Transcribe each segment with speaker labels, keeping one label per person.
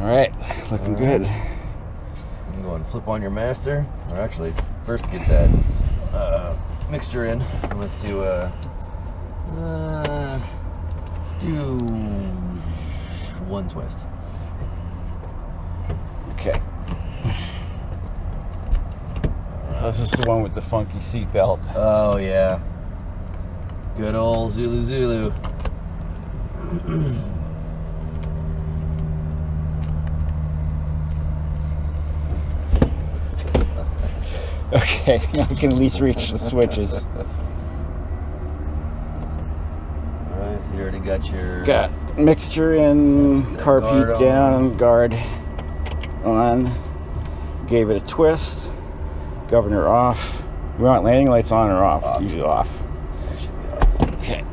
Speaker 1: All right, looking good.
Speaker 2: I'm going to flip on your master, or actually, first get that mixture in. And let's do one twist.
Speaker 1: Okay. This is the one with the funky seatbelt.
Speaker 2: Oh yeah, good old Zulu Zulu.
Speaker 1: Okay, I can at least reach the switches.
Speaker 2: Alright, so you already got your...
Speaker 1: Got mixture in, carpet down, guard on. Gave it a twist. Governor off. We want landing lights on or off?
Speaker 2: Off.
Speaker 1: Usually off.
Speaker 2: That should be off.
Speaker 1: Okay.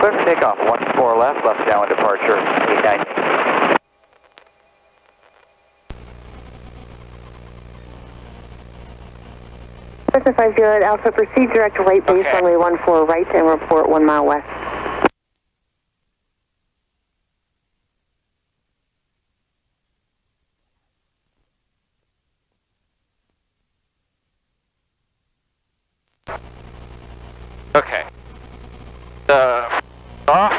Speaker 3: Clear for takeoff, 14 left downwind departure, 89.
Speaker 4: Cessna 50 at Alpha, proceed direct to right base, runway 14 right, and report 1 mile west.
Speaker 1: Okay. Off.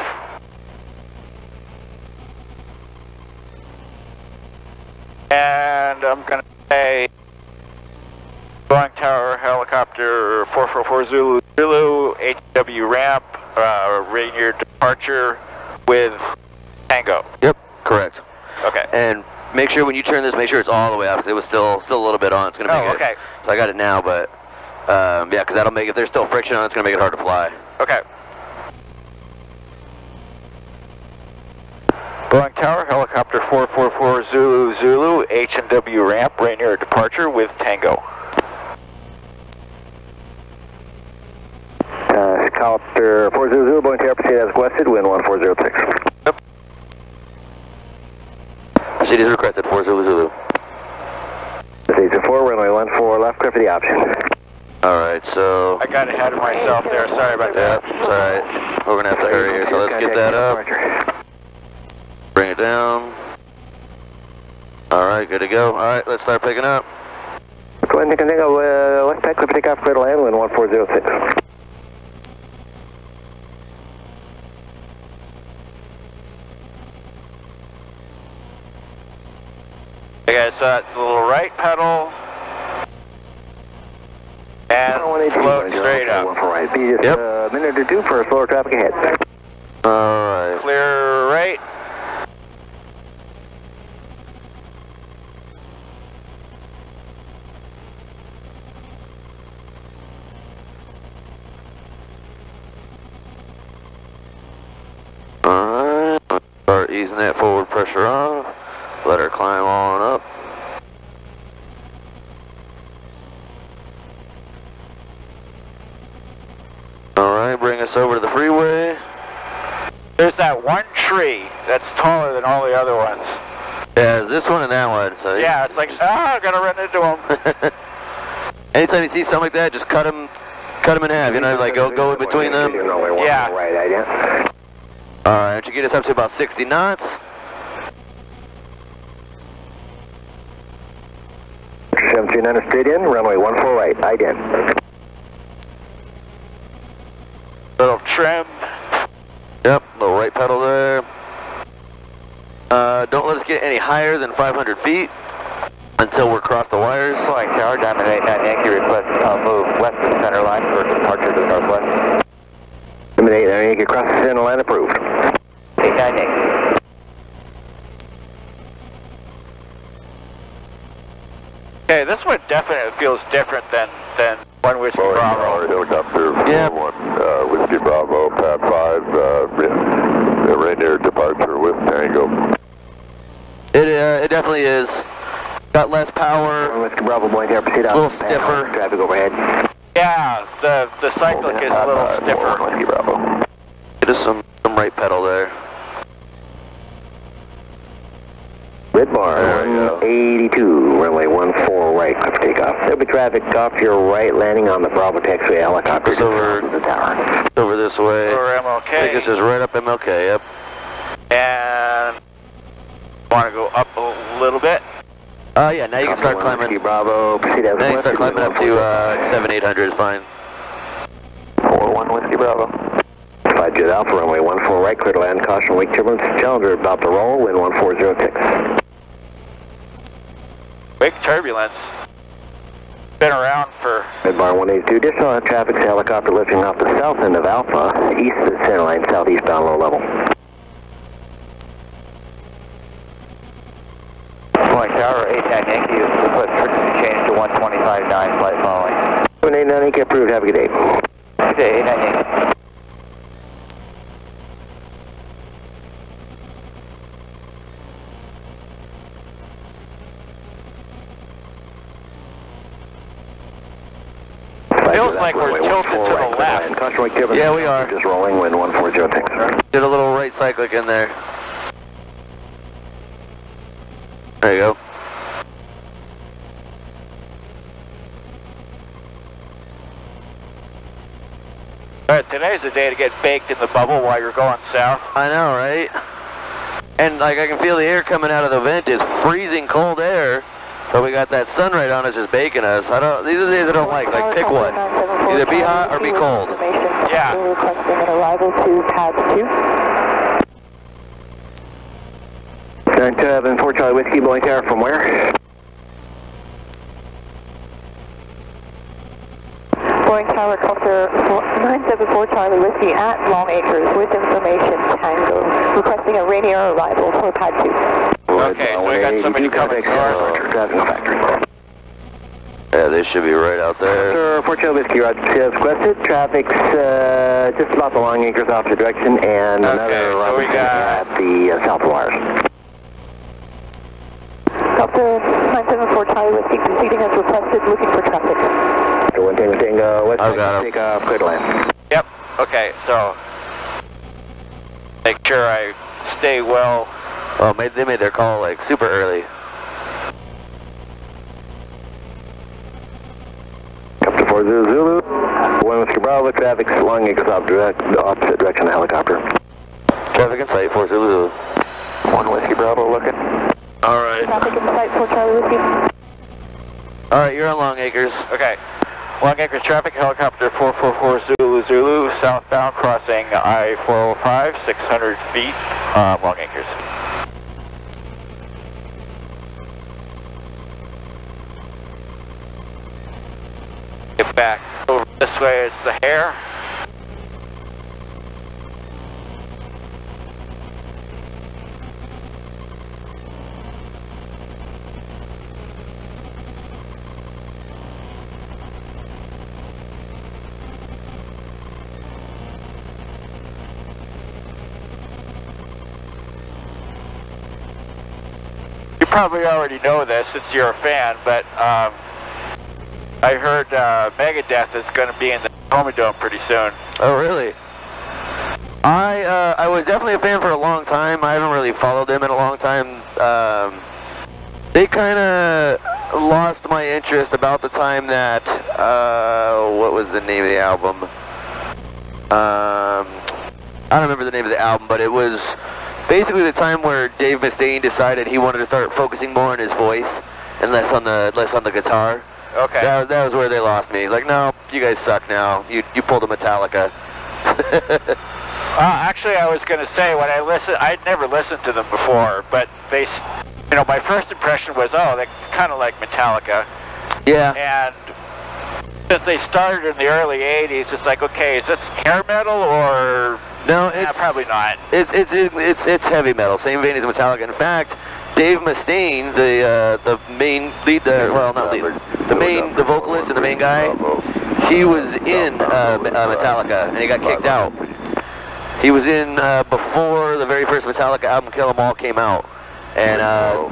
Speaker 1: And I'm going to say Boeing Tower Helicopter 444 Zulu, HW ramp, Rainier departure with Tango.
Speaker 2: Yep, correct.
Speaker 1: Okay.
Speaker 2: And make sure when you turn this, make sure it's all the way up, because it was still a little bit on. It's going to make
Speaker 1: okay.
Speaker 2: So I got it now, but yeah, because that'll make, if there's still friction on it, it's going to make it hard to fly.
Speaker 1: Okay. Boeing Tower Helicopter 444 Zulu, H&W ramp, Rainier departure with Tango.
Speaker 3: Helicopter 400, Boeing Tower, proceed as requested, wind 1406.
Speaker 1: Yep.
Speaker 2: Proceed as requested, 400.
Speaker 3: Proceed 4, runway 14 left, clear for the option.
Speaker 2: Alright, so...
Speaker 1: I got ahead of myself there, sorry about that.
Speaker 2: Yeah, it's alright. We're going to have to hurry here, so let's get that up. Bring it down. Alright, good to go. Alright, let's start picking up.
Speaker 3: Go ahead and take a west side, clear for takeoff, clear to land, wind 1406.
Speaker 1: Okay, so that's the little right pedal. And float straight up.
Speaker 3: Right. Be just a minute or two for slower traffic ahead.
Speaker 2: Alright.
Speaker 1: Clear right.
Speaker 2: Alright. Start easing that forward pressure off. Let her climb on up. Alright, bring us over to the freeway.
Speaker 1: There's that one tree that's taller than all the other ones.
Speaker 2: Yeah, it's this one and that one. So
Speaker 1: yeah, it's like, I'm gonna run into them.
Speaker 2: Anytime you see something like that, just cut them in half. You know, like go in between them.
Speaker 1: Yeah.
Speaker 3: Right idea.
Speaker 2: Alright, you get us up to about 60 knots.
Speaker 3: 1700 straight in, runway 14 right, ident.
Speaker 1: Little trim.
Speaker 2: Yep, little right pedal there. Don't let us get any higher than 500 feet until we're across the wires.
Speaker 3: Flying tower, Diamond 89 Yankee, request move west of the center line for departure to the northwest. Diamond 89 Yankee, across the center line, approved. 89 Yankee.
Speaker 1: Okay, this one definitely feels different than one Whiskey Bravo.
Speaker 5: Helicopter
Speaker 2: Yeah.
Speaker 5: 41, Whiskey Bravo, Pad 5, Rainier departure with Tango.
Speaker 2: It definitely is. Got less power.
Speaker 3: Whiskey Bravo, Boeing Tower, proceed
Speaker 2: It's
Speaker 3: out.
Speaker 2: a little stiffer.
Speaker 3: Traffic overhead.
Speaker 1: Yeah, the cyclic is a little stiffer.
Speaker 5: Whiskey Bravo.
Speaker 2: Get us some right pedal there.
Speaker 3: Red bar,
Speaker 2: There we go.
Speaker 3: 182, runway 14 right, clear for takeoff. There'll be traffic off your right, landing on the Bravo taxiway helicopter.
Speaker 2: It's over
Speaker 3: the tower.
Speaker 2: over this way.
Speaker 1: Or
Speaker 2: I
Speaker 1: MLK.
Speaker 2: think this is right up MLK. Yep.
Speaker 1: And want to go up a little bit.
Speaker 2: Yeah. Now you can start
Speaker 3: Whiskey
Speaker 2: climbing.
Speaker 3: Bravo, proceed as
Speaker 2: Now you can start
Speaker 3: requested,
Speaker 2: climbing up to 7-800 is fine.
Speaker 3: 41 Whiskey Bravo. 5 Jet Alpha, runway 14 right, clear to land, caution, wake turbulence, Challenger about to roll, wind 1406.
Speaker 1: Big turbulence. Been around for...
Speaker 3: Red bar 182, additional traffic to helicopter lifting off the south end of Alpha, east of the center line, southeastbound low level. Flight Tower, 89 Yankee, request frequency change to 125.9, flight following. 89 Yankee approved, have a good day. Good day, 89 Yankee.
Speaker 6: feels like we're tilted to the left.
Speaker 2: Yeah, we are.
Speaker 3: Just rolling, wind 140.
Speaker 2: Did a little right cyclic in there. There you go.
Speaker 6: Alright, today's the day to get baked in the bubble while you're going south.
Speaker 2: I know, right? And like I can feel the air coming out of the vent is freezing cold air, but we got that sun right on us just baking us. These are the days I don't like pick one. Either be hot or be cold.
Speaker 6: Yeah.
Speaker 4: Requesting an arrival to pad 2.
Speaker 3: 974 Charlie Whiskey, Boeing Tower from where?
Speaker 4: Boeing Tower, Cluster 974 Charlie Whiskey at Long Acres with information Tango. Requesting a Rainier arrival for pad 2.
Speaker 6: Okay, so we got somebody coming north.
Speaker 2: Yeah, they should be right out there.
Speaker 3: 4 Charlie Whiskey, Roger, as requested. Traffic's just about the Long Acres opposite direction, and another
Speaker 6: so we got
Speaker 3: at the south wires.
Speaker 4: Delta 974 Charlie Whiskey proceeding as requested, looking for traffic.
Speaker 3: One Tango, West
Speaker 2: I've got him.
Speaker 3: take off, clear to land.
Speaker 6: Yep, okay, so make sure I stay well.
Speaker 2: Oh, they made their call like super early.
Speaker 3: Up to 40 Zulu, 1 Whiskey Bravo, traffic's Long Acres opposite direction of the helicopter.
Speaker 2: Traffic in sight, 4 Zulu.
Speaker 3: 1 Whiskey Bravo looking.
Speaker 2: Alright.
Speaker 4: Traffic in sight for Charlie Whiskey.
Speaker 2: Alright, you're on Long Acres.
Speaker 6: Okay. Long Acres traffic, helicopter 444 Zulu Zulu, southbound crossing I-405, 600 feet, Long Acres. Get back over this way, it's the hair. You probably already know this since you're a fan, but I heard Megadeth is going to be in the Homodome pretty soon.
Speaker 2: Oh, really? I was definitely a fan for a long time. I haven't really followed them in a long time. They kind of lost my interest about the time that, what was the name of the album? I don't remember the name of the album, but it was basically the time where Dave Mustaine decided he wanted to start focusing more on his voice and less on the guitar.
Speaker 6: Okay.
Speaker 2: That was where they lost me. He's like, no, you guys suck now. You pulled a Metallica.
Speaker 6: Actually, I was going to say, when I listened, I'd never listened to them before, but they, you know, my first impression was, oh, that's kind of like Metallica.
Speaker 2: Yeah.
Speaker 6: And since they started in the early 80s, it's like, okay, is this hair metal or...
Speaker 2: No, it's
Speaker 6: probably not.
Speaker 2: It's heavy metal, same vein as Metallica. In fact, Dave Mustaine, the main lead, the vocalist and the main guy, he was in Metallica and he got kicked out. He was in before the very first Metallica album, Kill 'Em All, came out, and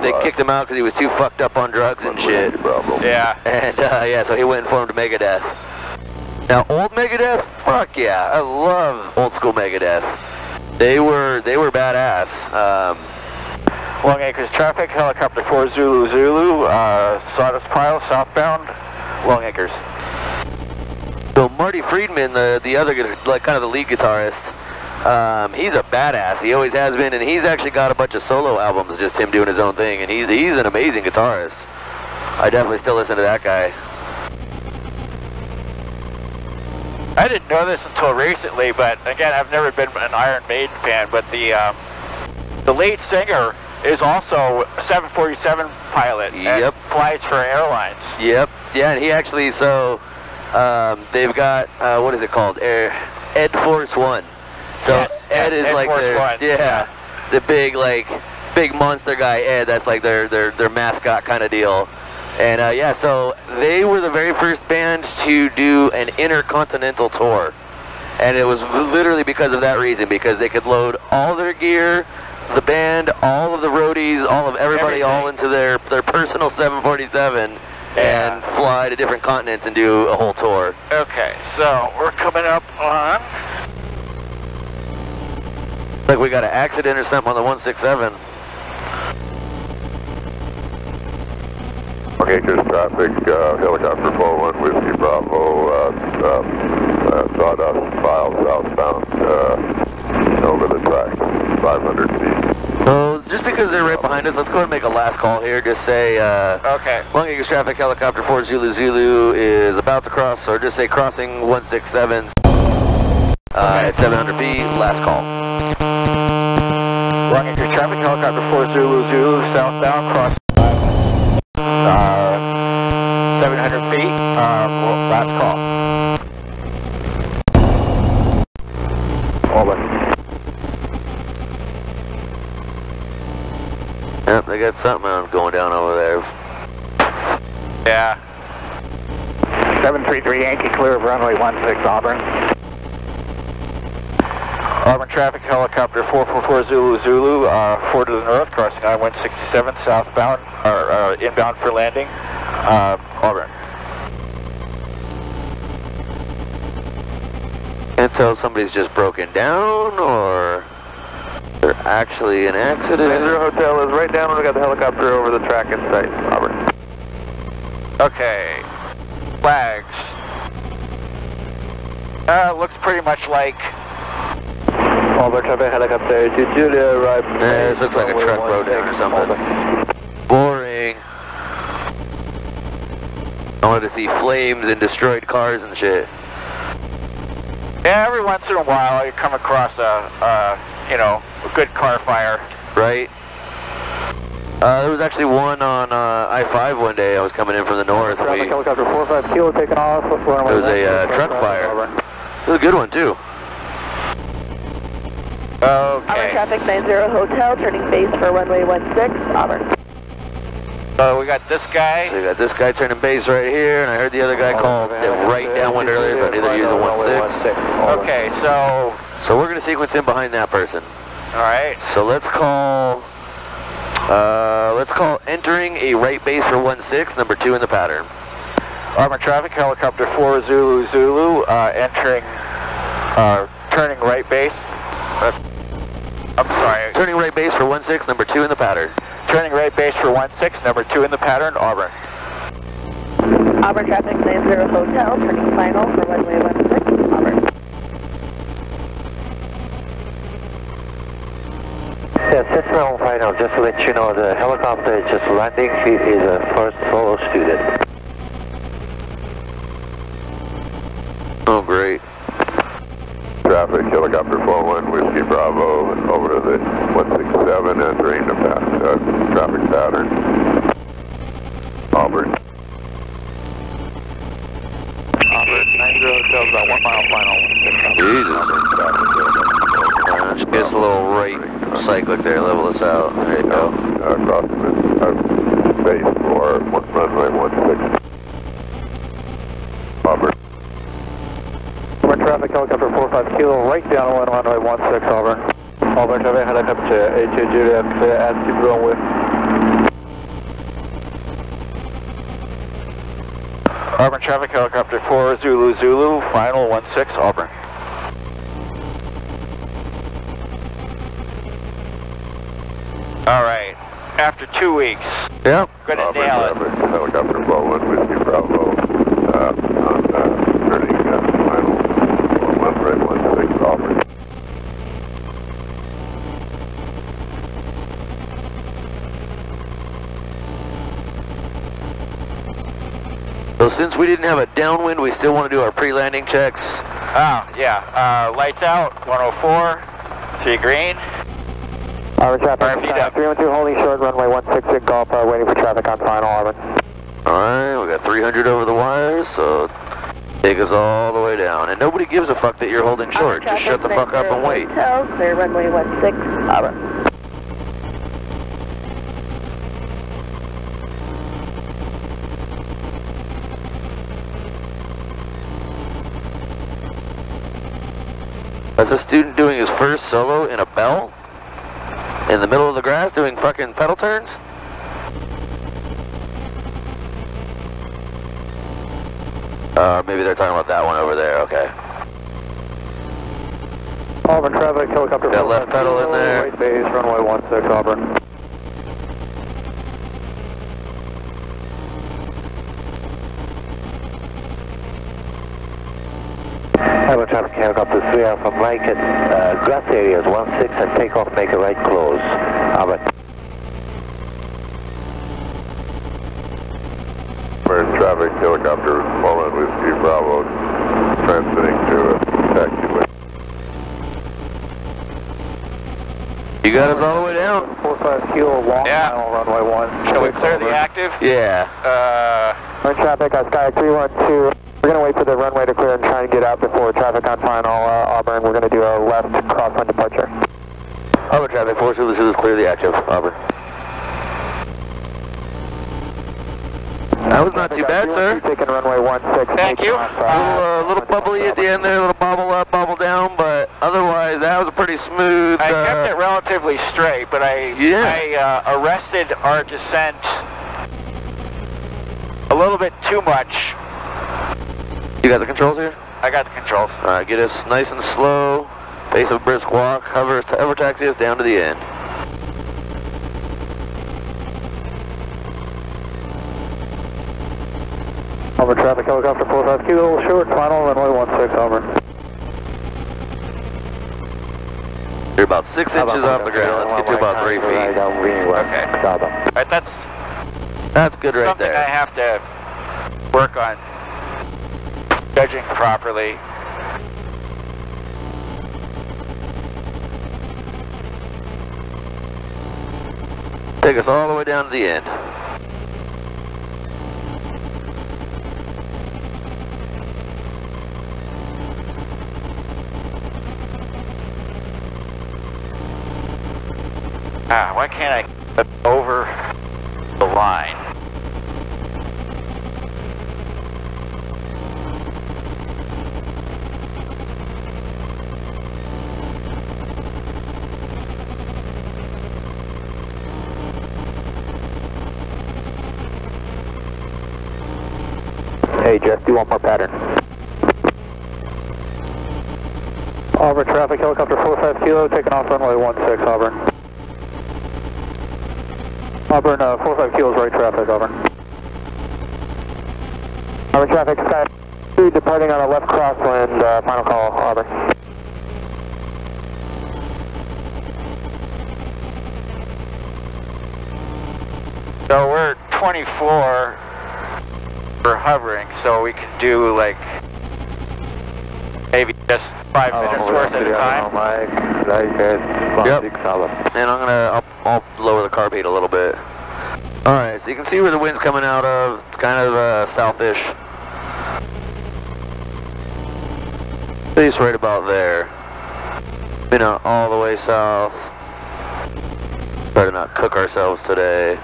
Speaker 2: they kicked him out because he was too fucked up on drugs and shit.
Speaker 6: Yeah.
Speaker 2: And yeah, so he went and formed Megadeth. Now, old Megadeth, fuck yeah, I love old school Megadeth. They were badass.
Speaker 6: Long Acres traffic, helicopter 4 Zulu Zulu, Sawdust Pile, southbound, Long Acres.
Speaker 2: So Marty Friedman, the other, like kind of the lead guitarist, he's a badass. He always has been, and he's actually got a bunch of solo albums, just him doing his own thing, and he's an amazing guitarist. I definitely still listen to that guy.
Speaker 6: I didn't know this until recently, but again, I've never been an Iron Maiden fan, but the lead singer is also a 747 pilot and flies for airlines.
Speaker 2: Yep, yeah, and he actually, so they've got, what is it called, Ed Force One. So
Speaker 6: yes,
Speaker 2: Ed is
Speaker 6: Ed
Speaker 2: like
Speaker 6: Force
Speaker 2: their,
Speaker 6: One.
Speaker 2: yeah, the big monster guy, Ed, that's like their mascot kind of deal. And yeah, so they were the very first band to do an intercontinental tour. And it was literally because of that reason, because they could load all their gear, the band, all of the roadies, all of everybody, all into their personal 747 and fly to different continents and do a whole tour.
Speaker 6: Okay, so we're coming up on...
Speaker 2: Like we got an accident or something on the 167.
Speaker 5: Acres traffic, helicopter 41 Whiskey Bravo, sawdust file southbound, over the track, 500 feet.
Speaker 2: So just because they're right behind us, let's go ahead and make a last call here. Just say,
Speaker 6: okay.
Speaker 2: Long Acres traffic, helicopter 4 Zulu Zulu is about to cross, or just say crossing 167 at 700 feet, last call.
Speaker 6: Long Acres traffic, helicopter 4 Zulu Zulu, southbound, cross 700 feet, last call. Over.
Speaker 2: Yep, they got something going down over there.
Speaker 6: Yeah. 733 Yankee, clear of runway 16 Auburn. Auburn traffic, helicopter 444 Zulu Zulu, 4 to the north, crossing I-167 southbound, or inbound for landing, Auburn.
Speaker 2: Can't tell if somebody's just broken down or they're actually an accident.
Speaker 3: Andrew Hotel is right down when we got the helicopter over the track in sight, Auburn.
Speaker 6: Okay, flags. Looks pretty much like
Speaker 3: Auburn traffic, helicopter to Julia, right.
Speaker 2: Yeah, this looks like a truck broke down or something. Boring. I wanted to see flames and destroyed cars and shit.
Speaker 6: Yeah, every once in a while you come across a good car fire.
Speaker 2: Right? There was actually one on I-5 one day. I was coming in from the north. And
Speaker 3: Traffic, helicopter 45 kilo taking off.
Speaker 2: There was a truck fire. It was a good one too.
Speaker 6: Okay.
Speaker 4: Auburn traffic 90 Hotel, turning base for runway 16, Auburn.
Speaker 6: So we got this guy.
Speaker 2: So you got this guy turning base right here, and I heard the other guy call right downwind earlier, so I either use a 16.
Speaker 6: Okay, so
Speaker 2: So we're going to sequence in behind that person.
Speaker 6: all right.
Speaker 2: So let's call entering a right base for 16, number 2 in the pattern.
Speaker 6: Auburn traffic, helicopter 4 Zulu Zulu, entering, turning right base. I'm sorry.
Speaker 2: Turning right base for 16, number 2 in the pattern.
Speaker 6: Turning right base for 16, number 2 in the pattern, Auburn.
Speaker 4: Auburn traffic 90 Hotel, turning final for runway 16, Auburn.
Speaker 3: Yeah, Cessna final, just to let you know, the helicopter is just landing. He is a first solo student.
Speaker 5: Oh, great. Traffic, helicopter 41 Whiskey Bravo, over to the 167, entering the traffic pattern. Auburn.
Speaker 6: Auburn 90 Hotel, about 1 mile final.
Speaker 2: Jesus. Just get us a little right cyclic there, level us out. There you go.
Speaker 5: Crossing the base for runway 16. Auburn.
Speaker 3: Auburn traffic, helicopter 45 kilo, right down on runway 16, Auburn. Auburn traffic, helicopter 82 Juliet, clear as to runway.
Speaker 6: Auburn traffic, helicopter 4 Zulu Zulu, final 16, Auburn. All right, after 2 weeks.
Speaker 2: Yep.
Speaker 6: Gonna
Speaker 5: Auburn
Speaker 6: nail it.
Speaker 5: traffic, helicopter 41 Whiskey Bravo, on turning final for runway 16, Auburn.
Speaker 2: So since we didn't have a downwind, we still want to do our pre-landing checks.
Speaker 6: Oh, yeah. Lights out, 104, 3 green.
Speaker 3: Auburn traffic,
Speaker 6: RFD up.
Speaker 3: 312 holding short, runway 16 golf, waiting for traffic on final, Auburn.
Speaker 2: Alright, we got 300 over the wires, so take us all the way down. And nobody gives a fuck that you're holding short. Just shut the fuck up and wait.
Speaker 4: Hotel, clear runway 16, Auburn.
Speaker 2: That's a student doing his first solo in a bell? In the middle of the grass doing fucking pedal turns? Maybe they're talking about that one over there, okay.
Speaker 7: Auburn traffic, helicopter.
Speaker 2: Got left pedal in there.
Speaker 7: Right base, runway 16, Auburn.
Speaker 3: Auburn traffic, helicopter 3 Alpha Mike at grass areas 16 and take off, make a right close. Auburn.
Speaker 5: Auburn traffic, helicopter, Lima Whiskey Bravo, transiting to a taxiway.
Speaker 2: You got us all the way down?
Speaker 7: 45 kilo, long final, runway 1.
Speaker 6: Shall we clear the active?
Speaker 2: Yeah.
Speaker 7: Auburn traffic, Sky 312. We're going to wait for the runway to clear and try and get out before traffic on final, Auburn. We're going to do a left crosswind departure.
Speaker 2: Auburn traffic, 422 clear the active, Auburn. That was not too bad, sir.
Speaker 7: Taking runway 16.
Speaker 6: Thank you.
Speaker 2: A little bubbly at the end there, a little bobble up, bobble down, but otherwise that was a pretty smooth.
Speaker 6: I kept it relatively straight, but I arrested our descent a little bit too much.
Speaker 2: You got the controls here?
Speaker 6: I got the controls.
Speaker 2: All right, get us nice and slow, pace of brisk walk, hover taxi us down to the end.
Speaker 7: Auburn traffic, helicopter 45 kilo, short, final, runway 16, Auburn.
Speaker 2: You're about 6 inches off the ground. Let's get to about 3 feet.
Speaker 6: Okay. Right,
Speaker 2: That's good right
Speaker 6: something
Speaker 2: there.
Speaker 6: I have to work on judging properly.
Speaker 2: Take us all the way down to the end.
Speaker 6: Why can't I get over the line?
Speaker 7: Hey, Jeff, do one more pattern. Auburn traffic, helicopter 45 kilo, taking off runway 16, Auburn. Auburn, 45 kilos, right traffic, Auburn. Auburn traffic, Sky 2, departing on a left crosswind, final call, Auburn.
Speaker 6: So we're 24 for hovering, so we can do like maybe just 5 minutes worth at a time.
Speaker 2: Yep. And I'll lower the carb a little bit. All right, so you can see where the wind's coming out of. It's kind of southish. It's right about there. You know, all the way south. Try to not cook ourselves today.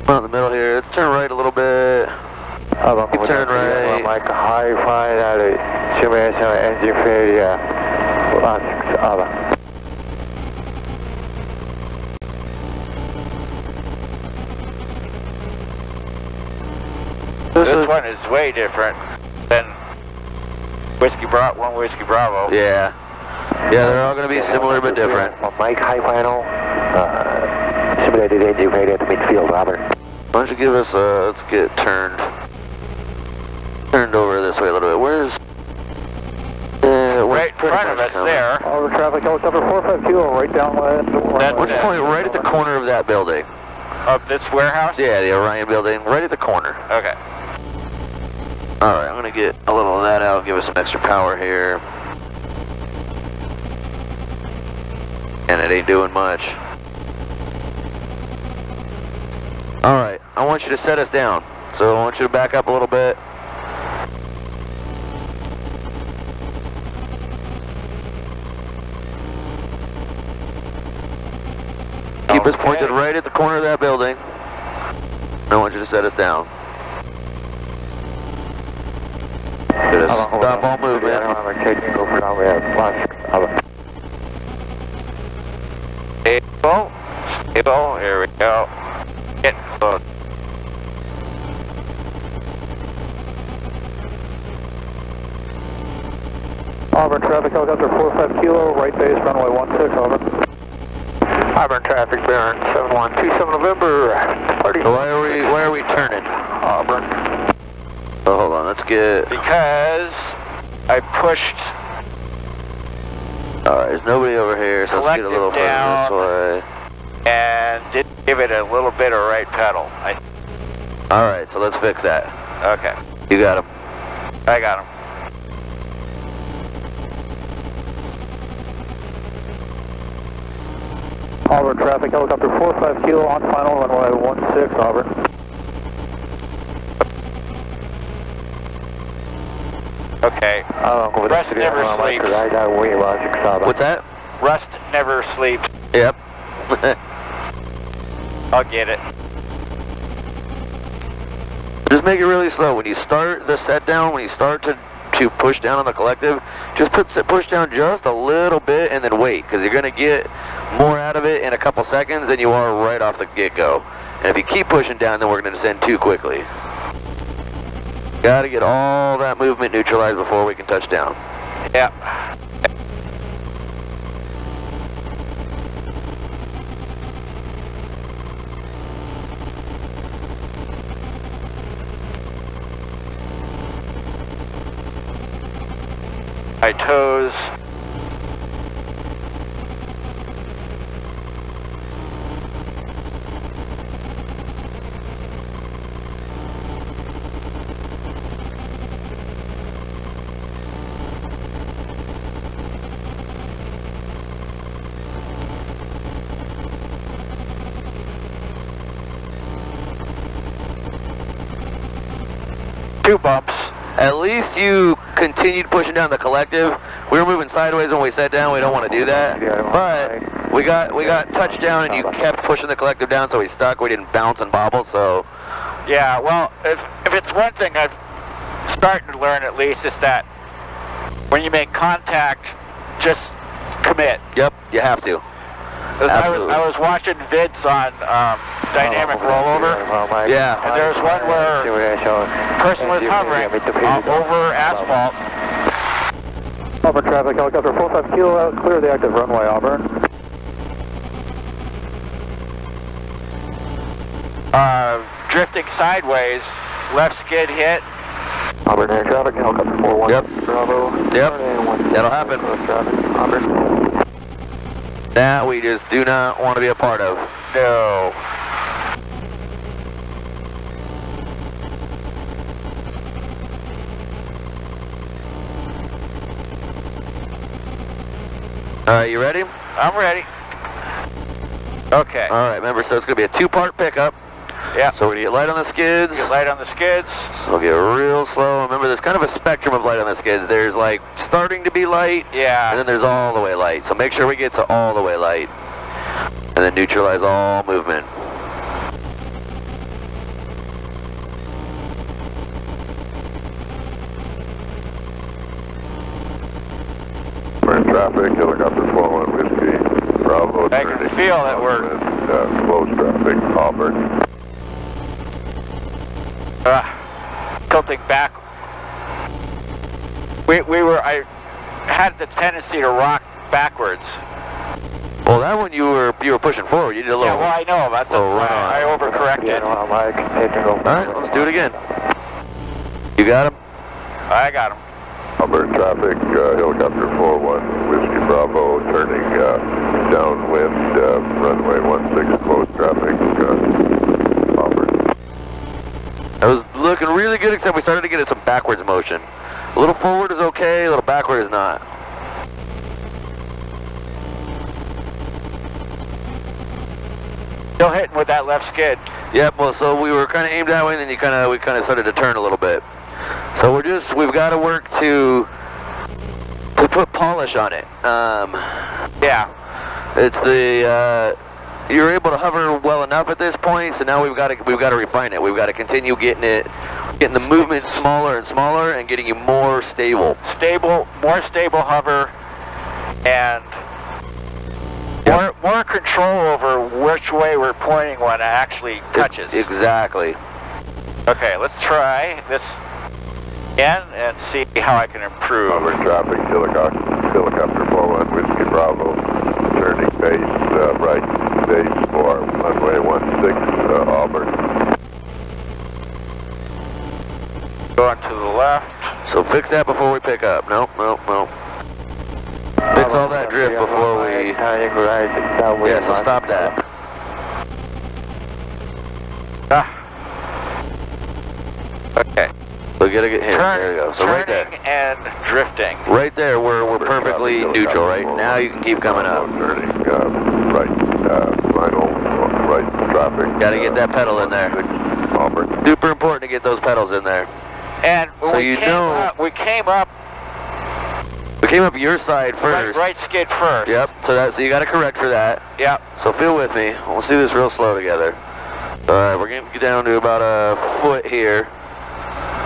Speaker 2: Well, in the middle here. Let's turn right a little bit. Keep turning right.
Speaker 3: Like a high fire at a simulation engine failure.
Speaker 6: This one is way different than one Whiskey Bravo.
Speaker 2: Yeah. Yeah, they're all going to be similar but different.
Speaker 3: Mike, high final. Simulated engine failure at the midfield, Robert.
Speaker 2: Why don't you give us let's get turned over this way a little bit. Where's
Speaker 6: right in front of us there.
Speaker 7: Auburn traffic, helicopter 45 kilo, right downwind.
Speaker 2: Which point? Right at the corner of that building.
Speaker 6: Of this warehouse?
Speaker 2: Yeah, the Orion building, right at the corner.
Speaker 6: Okay.
Speaker 2: All right, I'm gonna get a little of that out, give us some extra power here. And it ain't doing much. All right, I want you to set us down. So I want you to back up a little bit. Keep us pointed right at the corner of that building. I want you to set us down. Stop all movement.
Speaker 6: Stable, here we go. Get close.
Speaker 7: Auburn traffic, helicopter 45 kilo, right base, runway 16, over. Auburn traffic, Baron 7127 November. Party.
Speaker 2: Why are we turning?
Speaker 7: Auburn.
Speaker 2: Oh, hold on, let's get...
Speaker 6: Because I pushed...
Speaker 2: Alright, there's nobody over here, so let's get a little
Speaker 6: down
Speaker 2: further this way.
Speaker 6: And didn't give it a little bit of right pedal.
Speaker 2: Alright, so let's fix that.
Speaker 6: Okay.
Speaker 2: You got him.
Speaker 6: I got him.
Speaker 7: Auburn traffic, helicopter 45 kilo on final, runway 16, Auburn.
Speaker 6: Okay. Rust never sleeps.
Speaker 7: I got way logic,
Speaker 2: What's that?
Speaker 6: Rust never sleeps.
Speaker 2: Yep.
Speaker 6: I'll get it.
Speaker 2: Just make it really slow. When you start the set down, when you start to push down on the collective, just push down just a little bit and then wait, because you're going to get more out of it in a couple seconds than you are right off the get-go. And if you keep pushing down, then we're going to descend too quickly. Got to get all that movement neutralized before we can touch down.
Speaker 6: Yeah. My toes. Two bumps.
Speaker 2: At least you continued pushing down the collective. We were moving sideways when we sat down. We don't want to do that. But we got touchdown and you kept pushing the collective down, so we stuck. We didn't bounce and bobble, so...
Speaker 6: Yeah, well, if it's one thing I've started to learn at least, is that when you make contact, just commit.
Speaker 2: Yep, you have to.
Speaker 6: I was watching vids on dynamic rollover.
Speaker 2: Yeah.
Speaker 6: And there's one where a person was hovering over asphalt.
Speaker 7: Auburn traffic, helicopter 45 kilo out, clear the active runway, Auburn.
Speaker 6: Drifting sideways, left skid hit.
Speaker 7: Auburn air traffic, helicopter 41.
Speaker 2: Yep.
Speaker 7: Bravo.
Speaker 2: Yep. That'll happen.
Speaker 7: Auburn.
Speaker 2: That we just do not want to be a part of.
Speaker 6: No.
Speaker 2: Alright, you ready?
Speaker 6: I'm ready. Okay.
Speaker 2: Alright, remember, so it's going to be a two-part pickup.
Speaker 6: Yeah.
Speaker 2: So we're going to get light on the skids.
Speaker 6: Get light on the skids.
Speaker 2: So we'll get real slow. Remember, there's kind of a spectrum of light on the skids. There's like starting to be light.
Speaker 6: Yeah.
Speaker 2: And then there's all the way light. So make sure we get to all the way light. And then neutralize all movement.
Speaker 5: We're in traffic, helicopter 41 Whiskey, Bravo.
Speaker 6: I can feel that we're...
Speaker 5: close traffic, Auburn.
Speaker 6: Tilting back. I had the tendency to rock backwards.
Speaker 2: Well, that one you were pushing forward. You did a little...
Speaker 6: Yeah, well, I know about that. I overcorrected.
Speaker 2: Alright, let's do it again. You got him?
Speaker 6: I got him.
Speaker 5: Auburn traffic, helicopter 41 Whiskey, Bravo, turning downwind, runway 16, close traffic, Auburn.
Speaker 2: That was looking really good, except we started to get some backwards motion. A little forward is okay, a little backward is not.
Speaker 6: Still hitting with that left skid.
Speaker 2: Yep, well, so we were kind of aimed that way, and then we kind of started to turn a little bit. So we've got to work to put polish on it.
Speaker 6: Yeah.
Speaker 2: It's the, you're able to hover well enough at this point, so now we've got to refine it. We've got to continue getting the movement smaller and smaller and getting you more stable.
Speaker 6: More stable hover, and more control over which way we're pointing when it actually touches.
Speaker 2: Exactly.
Speaker 6: Okay, let's try this. and see how I can improve.
Speaker 5: Auburn traffic, helicopter 41 Whiskey Bravo, turning base, right base for runway 16, Auburn.
Speaker 6: Going to the left.
Speaker 2: So fix that before we pick up. Nope. Fix all that drift before we... Yeah, so stop that.
Speaker 6: Okay.
Speaker 2: So get here. There you go. So right there.
Speaker 6: Turning and drifting.
Speaker 2: Right there, we're perfectly neutral, right? Now you can keep coming up.
Speaker 5: Turning right, final right traffic.
Speaker 2: Gotta get that pedal in there.
Speaker 5: Auburn.
Speaker 2: Super important to get those pedals in there.
Speaker 6: And
Speaker 2: So
Speaker 6: we came up
Speaker 2: We came up your side first.
Speaker 6: right skid first.
Speaker 2: Yep. So you got to correct for that.
Speaker 6: Yep.
Speaker 2: So feel with me. We'll see this real slow together. All right, we're gonna get down to about a foot here.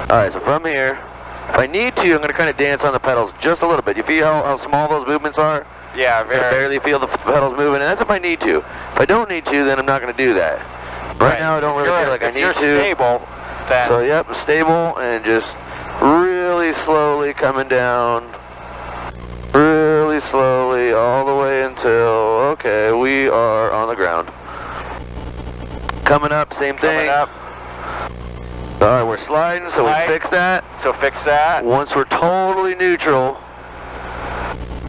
Speaker 2: All right, so from here, if I need to, I'm gonna kind of dance on the pedals just a little bit. You feel how small those movements are?
Speaker 6: Yeah,
Speaker 2: I barely feel the pedals moving, and that's if I need to. If I don't need to, then I'm not gonna do that. Right now, I don't really feel like I need to.
Speaker 6: If you're stable, then...
Speaker 2: So yep, stable and just really slowly coming down. Really slowly, all the way until, okay, we are on the ground. Coming up, same thing.
Speaker 6: Coming up.
Speaker 2: All right, we're sliding, so we fix that.
Speaker 6: So fix that.
Speaker 2: Once we're totally neutral,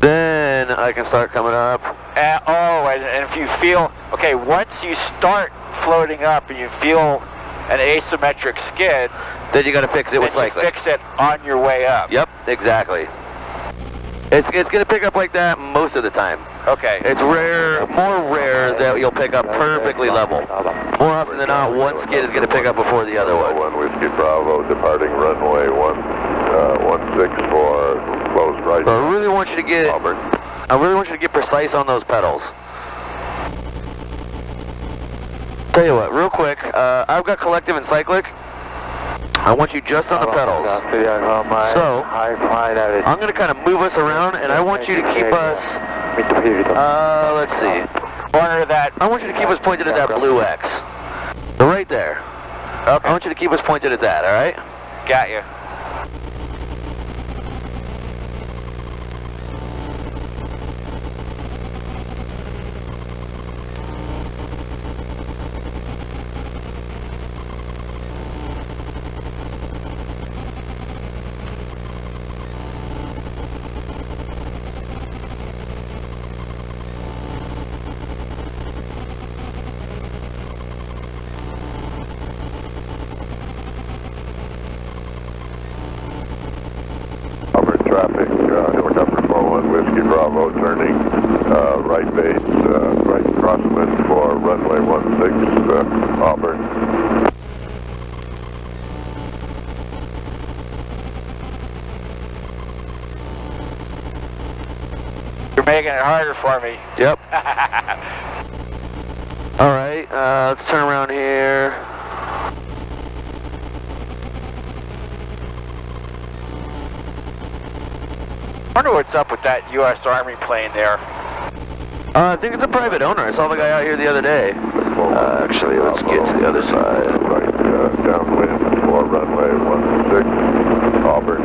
Speaker 2: then I can start coming up.
Speaker 6: And if you feel, okay, once you start floating up and you feel an asymmetric skid,
Speaker 2: then you got to fix it with cycling.
Speaker 6: Fix it on your way up.
Speaker 2: Yep, exactly. It's going to pick up like that most of the time.
Speaker 6: Okay.
Speaker 2: It's rare, more rare that you'll pick up perfectly level. More often than not, one skid is going to pick up before the other one.
Speaker 5: 1 Whiskey Bravo, departing runway 16 for close right.
Speaker 2: So I really want you to get,
Speaker 5: Auburn.
Speaker 2: I really want you to get precise on those pedals. Tell you what, real quick, I've got collective and cyclic. I want you just on the pedals. So, I'm going to kind of move us around, and I want you to keep us, let's see.
Speaker 6: Corner that.
Speaker 2: I want you to keep us pointed at that blue X. So right there. Okay. I want you to keep us pointed at that, all right?
Speaker 6: Got you.
Speaker 5: Traffic, helicopter 41 Whiskey Bravo, turning right base, right crosswind for runway 16, Auburn.
Speaker 6: You're making it harder for me.
Speaker 2: Yep. All right, let's turn around here.
Speaker 6: I wonder what's up with that U.S. Army plane there.
Speaker 2: I think it's a private owner. I saw the guy out here the other day. Actually, let's get to the other side.
Speaker 5: Right, downwind for runway 16, Auburn.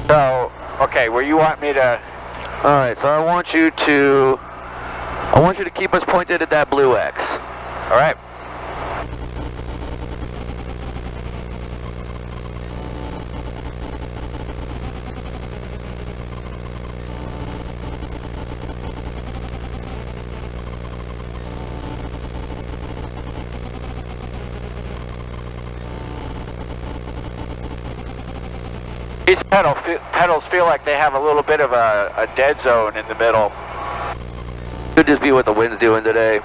Speaker 6: So, okay, where you want me to...
Speaker 2: All right, so I want you to keep us pointed at that blue X.
Speaker 6: All right. These pedals feel like they have a little bit of a dead zone in the middle.
Speaker 2: Could just be what the wind's doing today.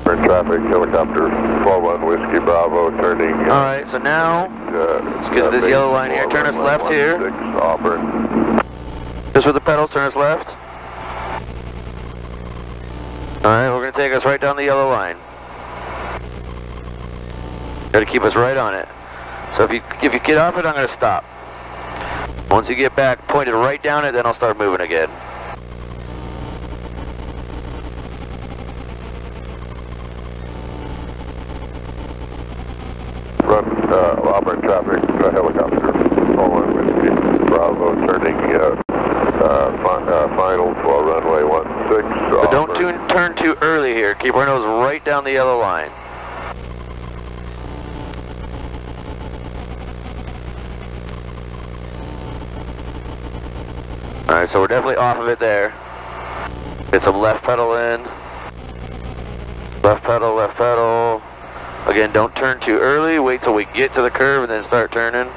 Speaker 5: Traffic, helicopter 41 Whiskey Bravo, turning.
Speaker 2: All right, so now let's get to this yellow line here. Turn us left here.
Speaker 5: 16, Auburn.
Speaker 2: Just with the pedals, turn us left. Alright, we're going to take us right down the yellow line. Got to keep us right on it. So if you get off it, I'm going to stop. Once you get back, point it right down it, then I'll start moving again.
Speaker 5: Run, Auburn traffic, helicopter, Poland Whiskey, Bravo, turning, final for runway 16.
Speaker 2: But don't turn too early here. Keep our nose right down the yellow line. Alright, so we're definitely off of it there. Get some left pedal in. Left pedal, left pedal. Again, don't turn too early. Wait till we get to the curve and then start turning.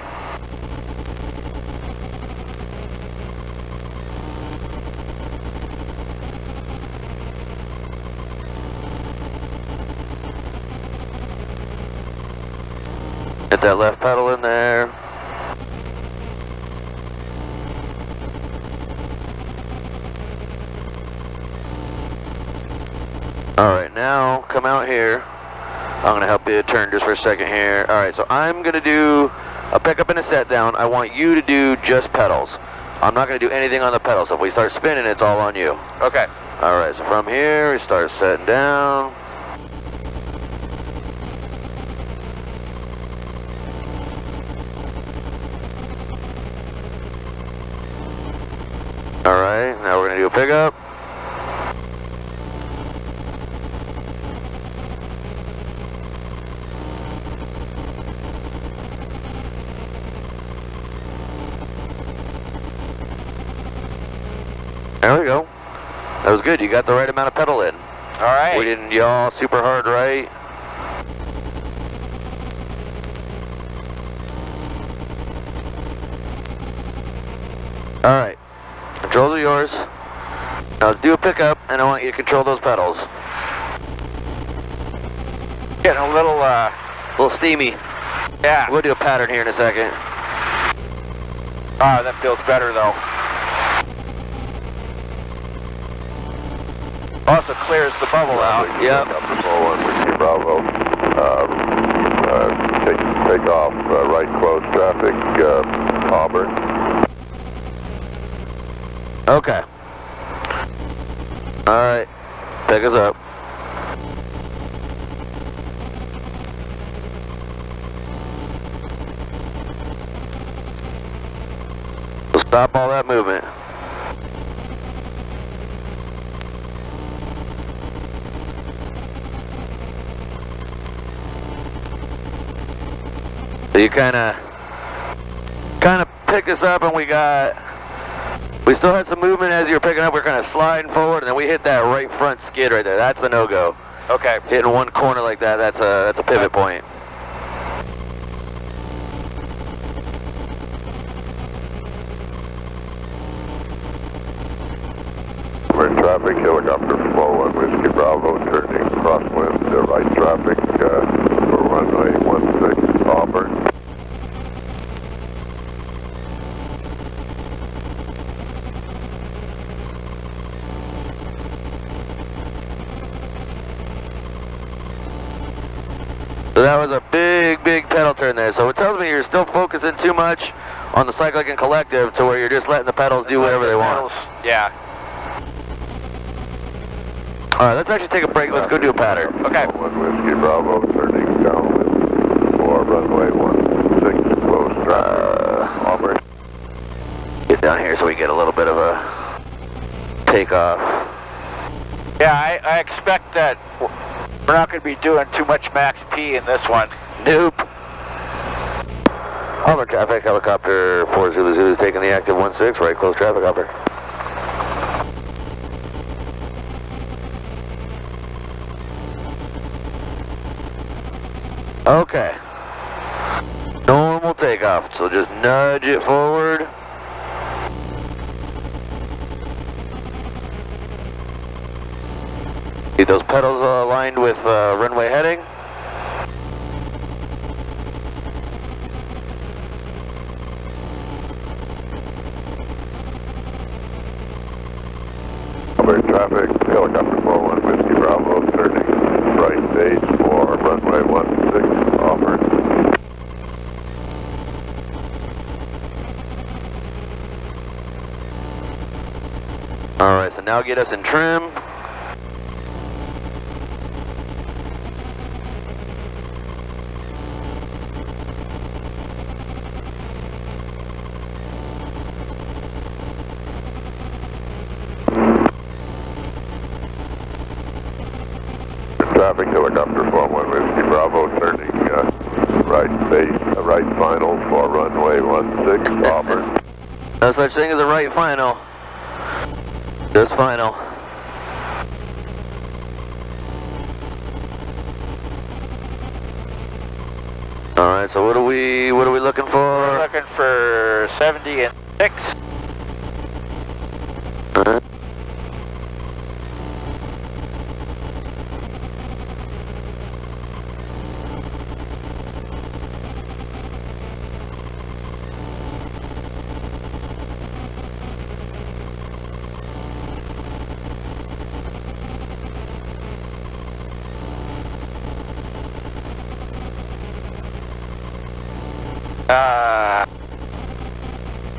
Speaker 2: Get that left pedal in there. Alright, now come out here. I'm going to help you turn just for a second here. Alright, so I'm going to do a pickup and a set down. I want you to do just pedals. I'm not going to do anything on the pedals. If we start spinning, it's all on you.
Speaker 6: Okay.
Speaker 2: Alright, so from here, we start setting down. Alright, now we're going to do a pickup. There we go. That was good. You got the right amount of pedal in.
Speaker 6: All right.
Speaker 2: We didn't yaw super hard, right? All right. Controls are yours. Now let's do a pickup, and I want you to control those pedals.
Speaker 6: Getting a little
Speaker 2: steamy.
Speaker 6: Yeah.
Speaker 2: We'll do a pattern here in a second.
Speaker 6: Oh, that feels better though. Also clears the bubble out.
Speaker 2: Yep.
Speaker 5: Poland Whiskey Bravo. Take off, right close traffic, Auburn.
Speaker 2: Okay. All right. Pick us up. We'll stop all that movement. So you kind of pick us up, and we still had some movement as you were picking up. We're kind of sliding forward, and then we hit that right front skid right there. That's a no-go.
Speaker 6: Okay.
Speaker 2: Hitting one corner like that, that's a pivot point.
Speaker 5: We're in traffic, helicopter 41 Whiskey Bravo, turning crosswind to right traffic for runway 16, Auburn.
Speaker 2: So that was a big pedal turn there. So it tells me you're still focusing too much on the cyclic and collective to where you're just letting the pedals do whatever they want.
Speaker 6: Yeah.
Speaker 2: All right, let's actually take a break. Let's go do a pattern.
Speaker 6: Okay.
Speaker 5: 1 Whiskey Bravo, turning downwind for runway 16, close traffic, Auburn.
Speaker 2: Get down here so we get a little bit of a takeoff.
Speaker 6: Yeah, I expect that we're not going to be doing too much max P in this one.
Speaker 2: Nope. Auburn traffic, helicopter 4 Zulu Zulu is taking the active 16, right close traffic, Auburn. Okay. Normal takeoff, so just nudge it forward. Get those pedals aligned with runway heading.
Speaker 5: traffic, helicopter 41 Whiskey Bravo, turning right base for runway 16, Auburn.
Speaker 2: Alright, so now get us in trim.
Speaker 5: Traffic, helicopter 41 Whiskey Bravo, turning right base, right final for runway 16, Auburn.
Speaker 2: No such thing as a right final. Just final. Alright, so what are we looking for?
Speaker 6: We're looking for 70 and 6.
Speaker 2: Alright.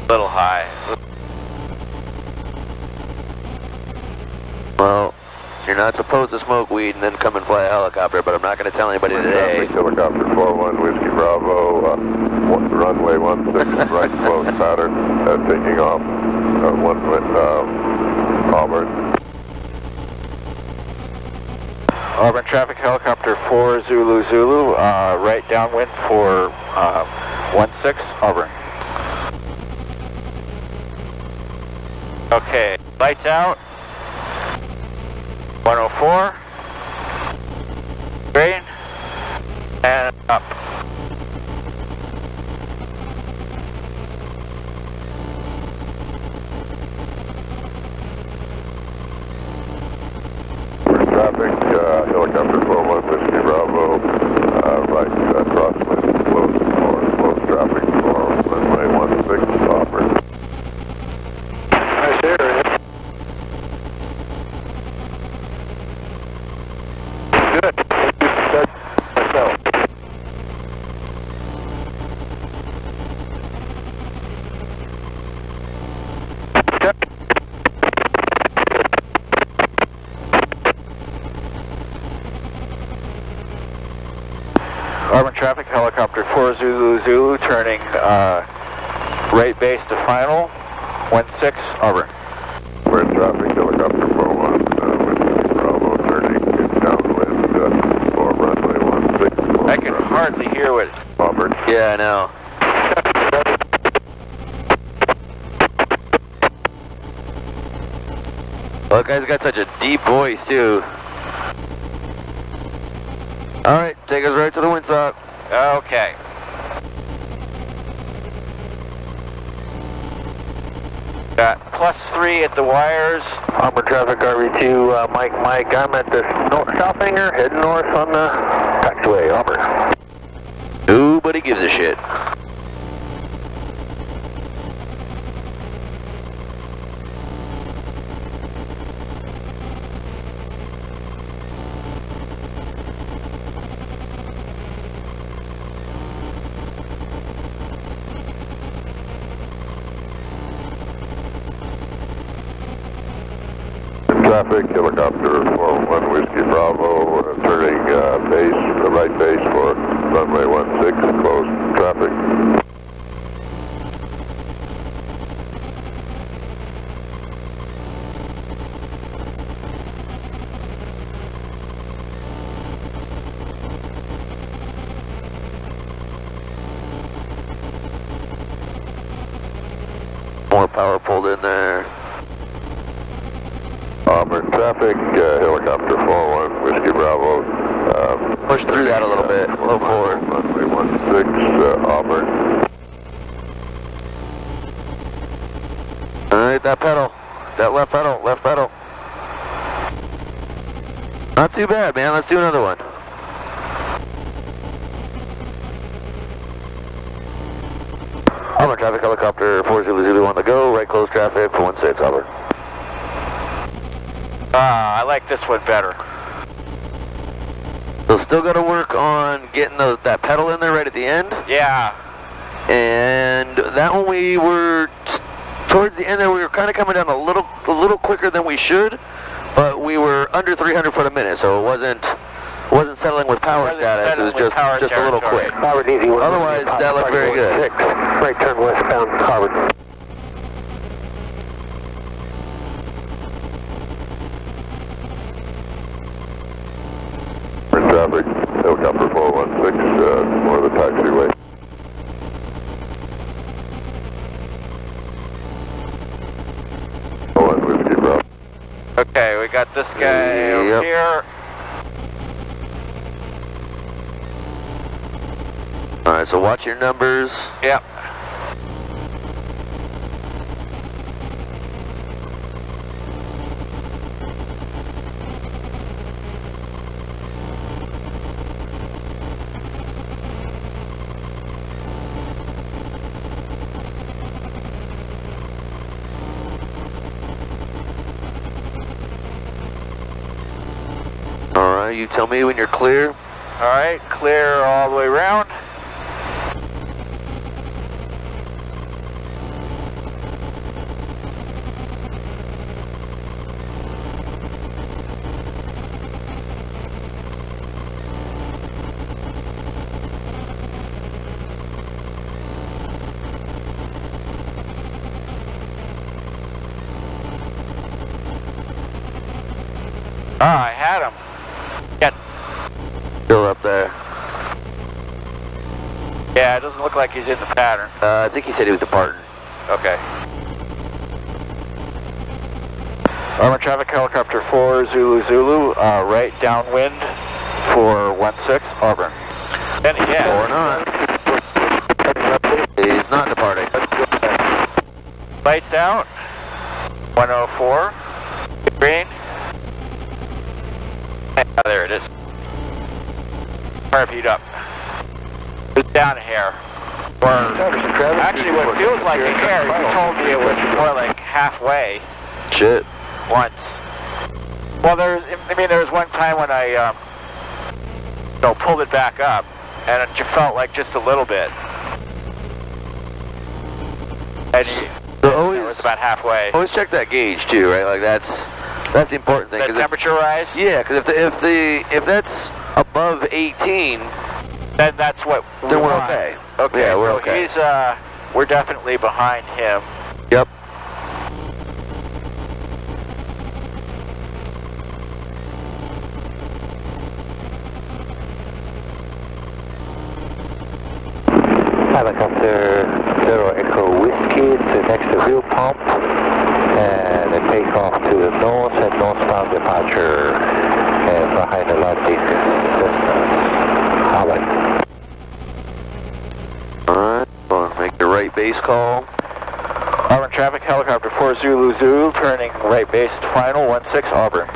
Speaker 6: Little high.
Speaker 2: Well, you're not supposed to smoke weed and then come and fly a helicopter, but I'm not going to tell anybody today.
Speaker 5: Traffic, helicopter 41 Whiskey Bravo, runway 16, right close pattern, taking off, Auburn.
Speaker 6: Auburn traffic, helicopter 4 Zulu Zulu, right downwind for 16 Auburn. Okay, lights out. 104. Green. And up.
Speaker 5: Traffic, helicopter 41 Whiskey Bravo, right crosswind, close traffic for runway 16, Auburn. Nice area. Good. Myself.
Speaker 6: Auburn traffic, helicopter 4 Zulu Zulu, turning right base to final, 16 Auburn.
Speaker 5: We're in traffic, helicopter 41 Whiskey Bravo, turning downwind for runway 16.
Speaker 6: I can hardly hear what.
Speaker 5: Auburn.
Speaker 2: Yeah, I know. Well, that guy's got such a deep voice, too. Alright, take us right to the windsock.
Speaker 6: Okay. Got +3 at the wires.
Speaker 3: Auburn traffic, RV2, Mike, I'm at the south hangar, heading north on the taxiway, Auburn.
Speaker 2: Nobody gives a shit.
Speaker 5: Traffic, helicopter 41 Whiskey Bravo, turning right base for runway 16, closed traffic.
Speaker 2: More power pulled in there.
Speaker 5: Auburn traffic, helicopter 41 Whiskey Bravo.
Speaker 2: Push through that a little bit, low forward.
Speaker 5: Runway 16, Auburn.
Speaker 2: Alright, that pedal. That left pedal, left pedal. Not too bad, man. Let's do another one. Auburn traffic, helicopter 4 Zulu Zulu on the go. Right close traffic for 16, Auburn.
Speaker 6: I like this one better.
Speaker 2: So still got to work on getting that pedal in there right at the end.
Speaker 6: Yeah.
Speaker 2: And that one we were, towards the end there, we were kind of coming down a little quicker than we should, but we were under 300 foot a minute, so it wasn't settling with power status, it was just a little quick. Otherwise, that looked very good.
Speaker 3: Right turn westbound, Harvard.
Speaker 5: Traffic, helicopter 416, more of the taxiway. Whiskey, Bravo.
Speaker 6: Okay, we got this guy over here.
Speaker 2: Alright, so watch your numbers.
Speaker 6: Yep.
Speaker 2: Alright, you tell me when you're clear.
Speaker 6: Alright, clear all the way around. Oh, I had him. Get.
Speaker 2: Still up there.
Speaker 6: Yeah, it doesn't look like he's in the pattern.
Speaker 2: I think he said he was departing.
Speaker 6: Okay. Armor traffic helicopter 4 Zulu Zulu, right downwind for 16 Auburn. And yeah.
Speaker 2: Or not. He's not departing.
Speaker 6: Lights out. 104. Green. Oh, there it is. Fire feet up. It's down a hair. Or actually what feels like a hair, you told me it was more like halfway.
Speaker 2: Shit.
Speaker 6: Once. Well, there was one time when I pulled it back up, and it just felt like just a little bit. And it was about halfway.
Speaker 2: Always check that gauge too, right? Like that's the important thing.
Speaker 6: The temperature rise?
Speaker 2: Yeah, because if that's above 18,
Speaker 6: then that's what
Speaker 2: then we're okay.
Speaker 6: Okay,
Speaker 2: yeah, we're
Speaker 6: so
Speaker 2: okay.
Speaker 6: We're definitely behind him.
Speaker 2: Yep.
Speaker 3: Helicopter 0 Echo Whiskey to next to wheel pump, and they take off to the north and northbound departure, and behind the landing distance.
Speaker 2: Alright, we'll make the right base call.
Speaker 6: Auburn traffic helicopter 4 Zulu Zulu, turning right base to final 16 Auburn.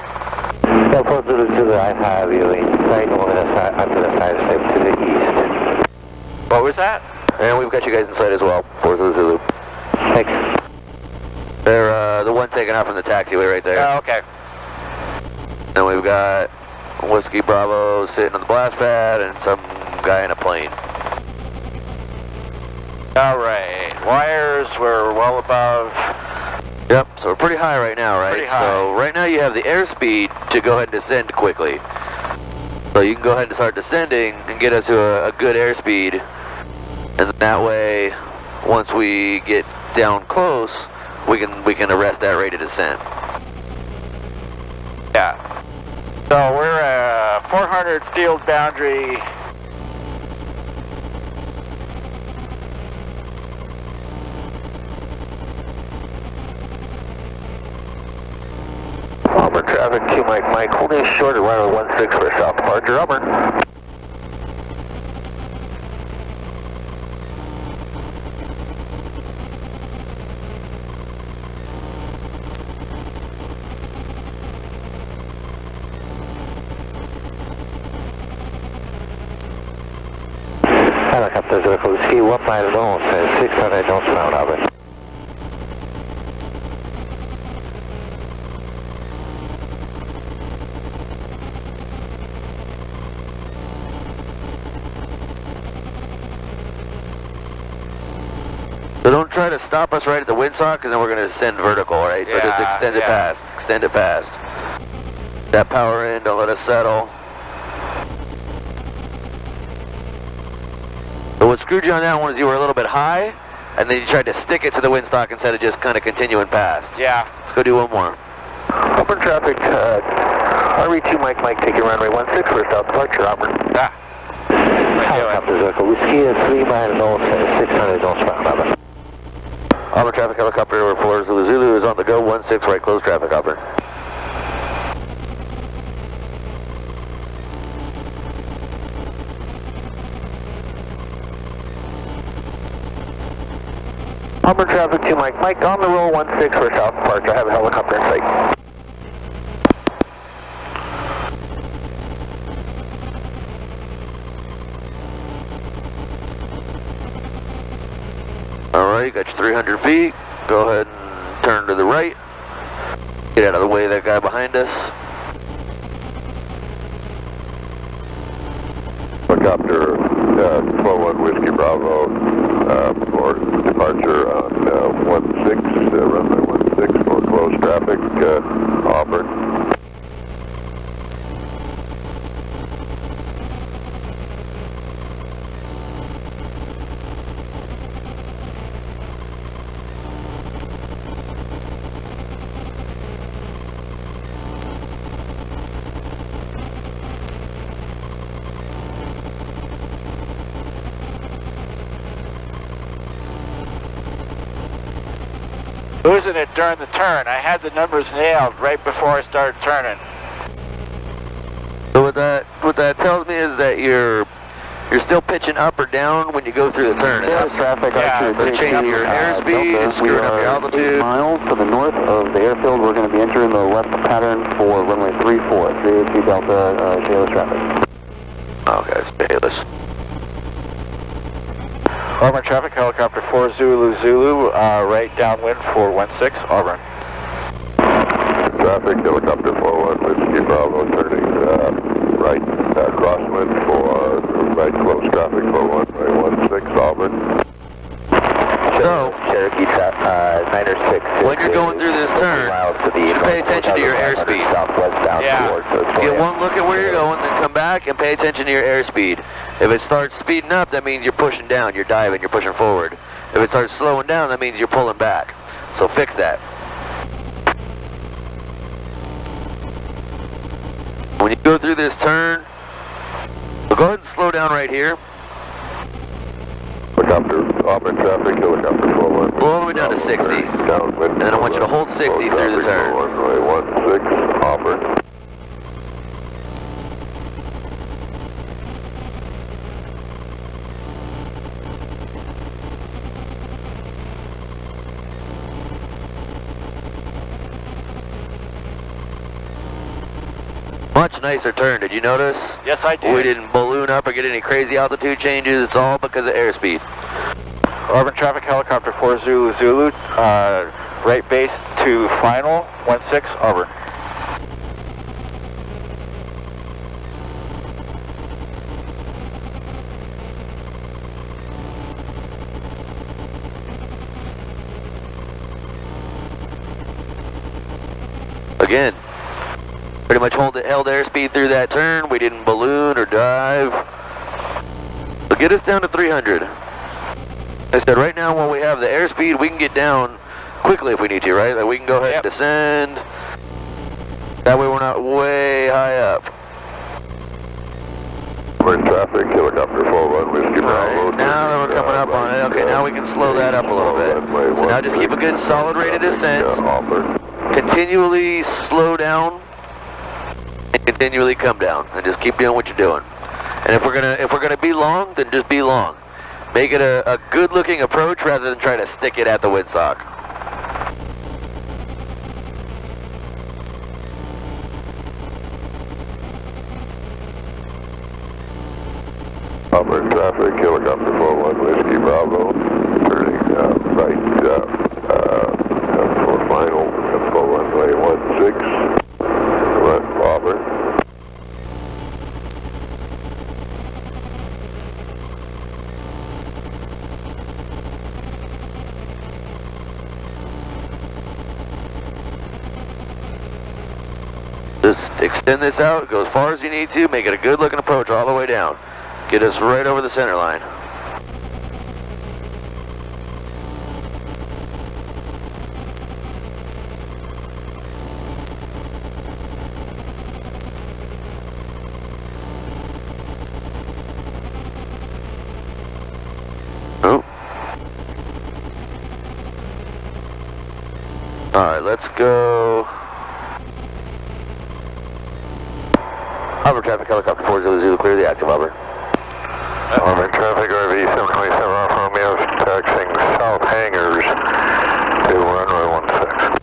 Speaker 3: Yeah, 4 Zulu Zulu, I have you right over the side, under the side step to the east.
Speaker 6: What was that?
Speaker 2: And we've got you guys inside as well, 4 Zulu.
Speaker 3: Thanks.
Speaker 2: They're the one taking out from the taxiway right there.
Speaker 6: Oh, okay.
Speaker 2: And we've got Whiskey Bravo sitting on the blast pad and some guy in a plane.
Speaker 6: Alright, wires were well above.
Speaker 2: Yep, so we're pretty high right now, right?
Speaker 6: Pretty high.
Speaker 2: So right now you have the airspeed to go ahead and descend quickly. So you can go ahead and start descending and get us to a good airspeed. And that way, once we get down close, we can arrest that rate of descent.
Speaker 6: Yeah. So we're 400 field boundary.
Speaker 3: Auburn traffic, Q Mike, holding short of runway 16 for south departure, Auburn. Helicopter 0 Whiskey, 1 mile north, 600 northbound, Auburn.
Speaker 2: So don't try to stop us right at the windsock, because then we're going to send vertical, right? So just extend it past. Extend it past. That power in, don't let us settle. So what screwed you on that one is you were a little bit high, and then you tried to stick it to the windsock instead of just kind of continuing past.
Speaker 6: Yeah.
Speaker 2: Let's go do one more.
Speaker 3: Auburn traffic, RV2 Mike, take your runway 16 for south departure, Auburn. Helicopter Echo, Whiskey 3 miles 600 northbound, Auburn.
Speaker 2: Auburn traffic helicopter over Florida Zulu is on the go, 16 right, close traffic, Auburn.
Speaker 3: Auburn traffic 2 Mike, on the roll 16 for south departure, I have a helicopter in sight.
Speaker 2: Alright, got you 300 feet. Go ahead and turn to the right. Get out of the way of that guy behind us.
Speaker 5: Helicopter 12-1 Whiskey Bravo for departure on 16, runway 16 for closed traffic, Auburn.
Speaker 6: Losing it during the turn. I had the numbers nailed right before I started turning.
Speaker 2: So what that tells me is that you're still pitching up or down when you go through the turn.
Speaker 3: Traffic,
Speaker 2: so changing your airspeed is screwing up your altitude.
Speaker 3: 8 miles to the north of the airfield. We're going to be entering the left pattern for runway 34, 382 Delta, Shayless traffic.
Speaker 2: Okay, it's Shayless.
Speaker 6: Auburn traffic, helicopter 4 Zulu, right downwind for 16, Auburn.
Speaker 5: Traffic, helicopter 4-1 Whiskey Bravo, turning right crosswind for right close traffic for runway 16, Auburn.
Speaker 2: So,
Speaker 3: Cherokee 906.
Speaker 2: when you're going through this turn, pay attention to your airspeed. Get one look at where you're going, then come back and pay attention to your airspeed. If it starts speeding up, that means you're pushing down, you're diving, you're pushing forward. If it starts slowing down, that means you're pulling back. So fix that. When you go through this turn, so go ahead and slow down right here.
Speaker 5: Helicopter, Auburn traffic, helicopter 4-1.
Speaker 2: Go all the way down to 60.
Speaker 5: Downwind.
Speaker 2: And then I want you to hold 60 through the turn.
Speaker 5: Runway 16, Auburn.
Speaker 2: Much nicer turn, did you notice?
Speaker 6: Yes, I did.
Speaker 2: We didn't balloon up or get any crazy altitude changes. It's all because of airspeed.
Speaker 6: Auburn traffic, helicopter 4 Zulu, right base to final, 16, Auburn.
Speaker 2: Again, pretty much held airspeed through that turn. We didn't balloon or dive. So get us down to 300. I said right now when we have the airspeed, we can get down quickly if we need to, right? Like we can go ahead and descend. That way we're not way high up.
Speaker 5: Auburn traffic, helicopter 4-1 Whiskey Bravo.
Speaker 2: Right, now that we're coming up on it, okay, now we can slow that up a little bit. So now just keep a good solid rate of descent. Continually slow down and continually come down, and just keep doing what you're doing. And if we're gonna be long, then just be long. Make it a good-looking approach rather than try to stick it at the windsock.
Speaker 5: Auburn traffic, helicopter 4-1 Whiskey Bravo, turning right for final for runway 16, Auburn.
Speaker 2: Just extend this out, go as far as you need to, make it a good looking approach all the way down. Get us right over the center line. Oh. Alright, let's go. Auburn traffic, helicopter 400, clear the active, Auburn.
Speaker 5: Auburn traffic, RV 727 Alfa Romeo, taxiing south hangars to runway 16.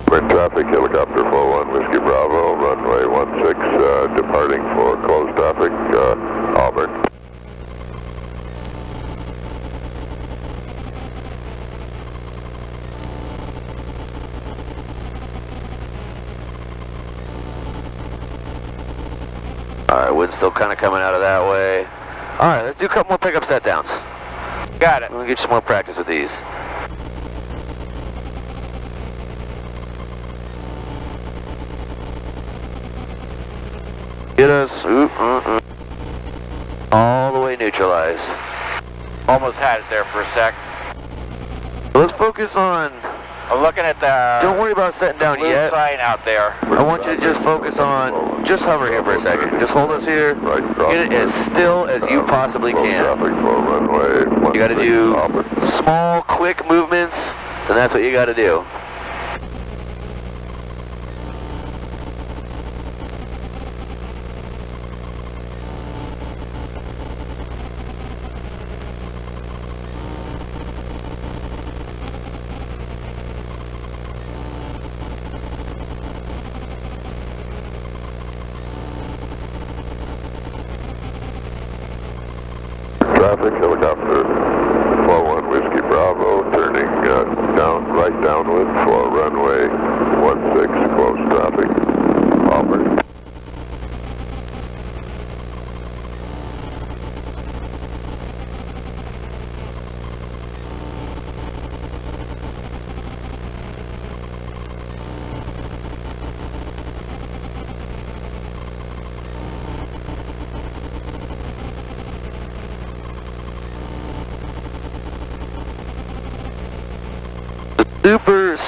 Speaker 5: Auburn traffic, helicopter 41 Whiskey Bravo, runway 16, departing for closed traffic, Auburn.
Speaker 2: Alright, wind's still kind of coming out of that way. Alright, let's do a couple more pickup set downs.
Speaker 6: Got it.
Speaker 2: We'll get you some more practice with these. Get us all the way neutralized.
Speaker 6: Almost had it there for a sec.
Speaker 2: Let's focus on...
Speaker 6: I'm looking at the
Speaker 2: Don't worry about setting down
Speaker 6: blue
Speaker 2: yet.
Speaker 6: sign out there.
Speaker 2: I want you to just focus on, just hover here for a second. Just hold us here. Get it as still as you possibly can. You gotta do small, quick movements, and that's what you gotta do.
Speaker 5: Traffic, helicopter 41 Whiskey Bravo, turning right downwind for runway 16, closed traffic, Auburn.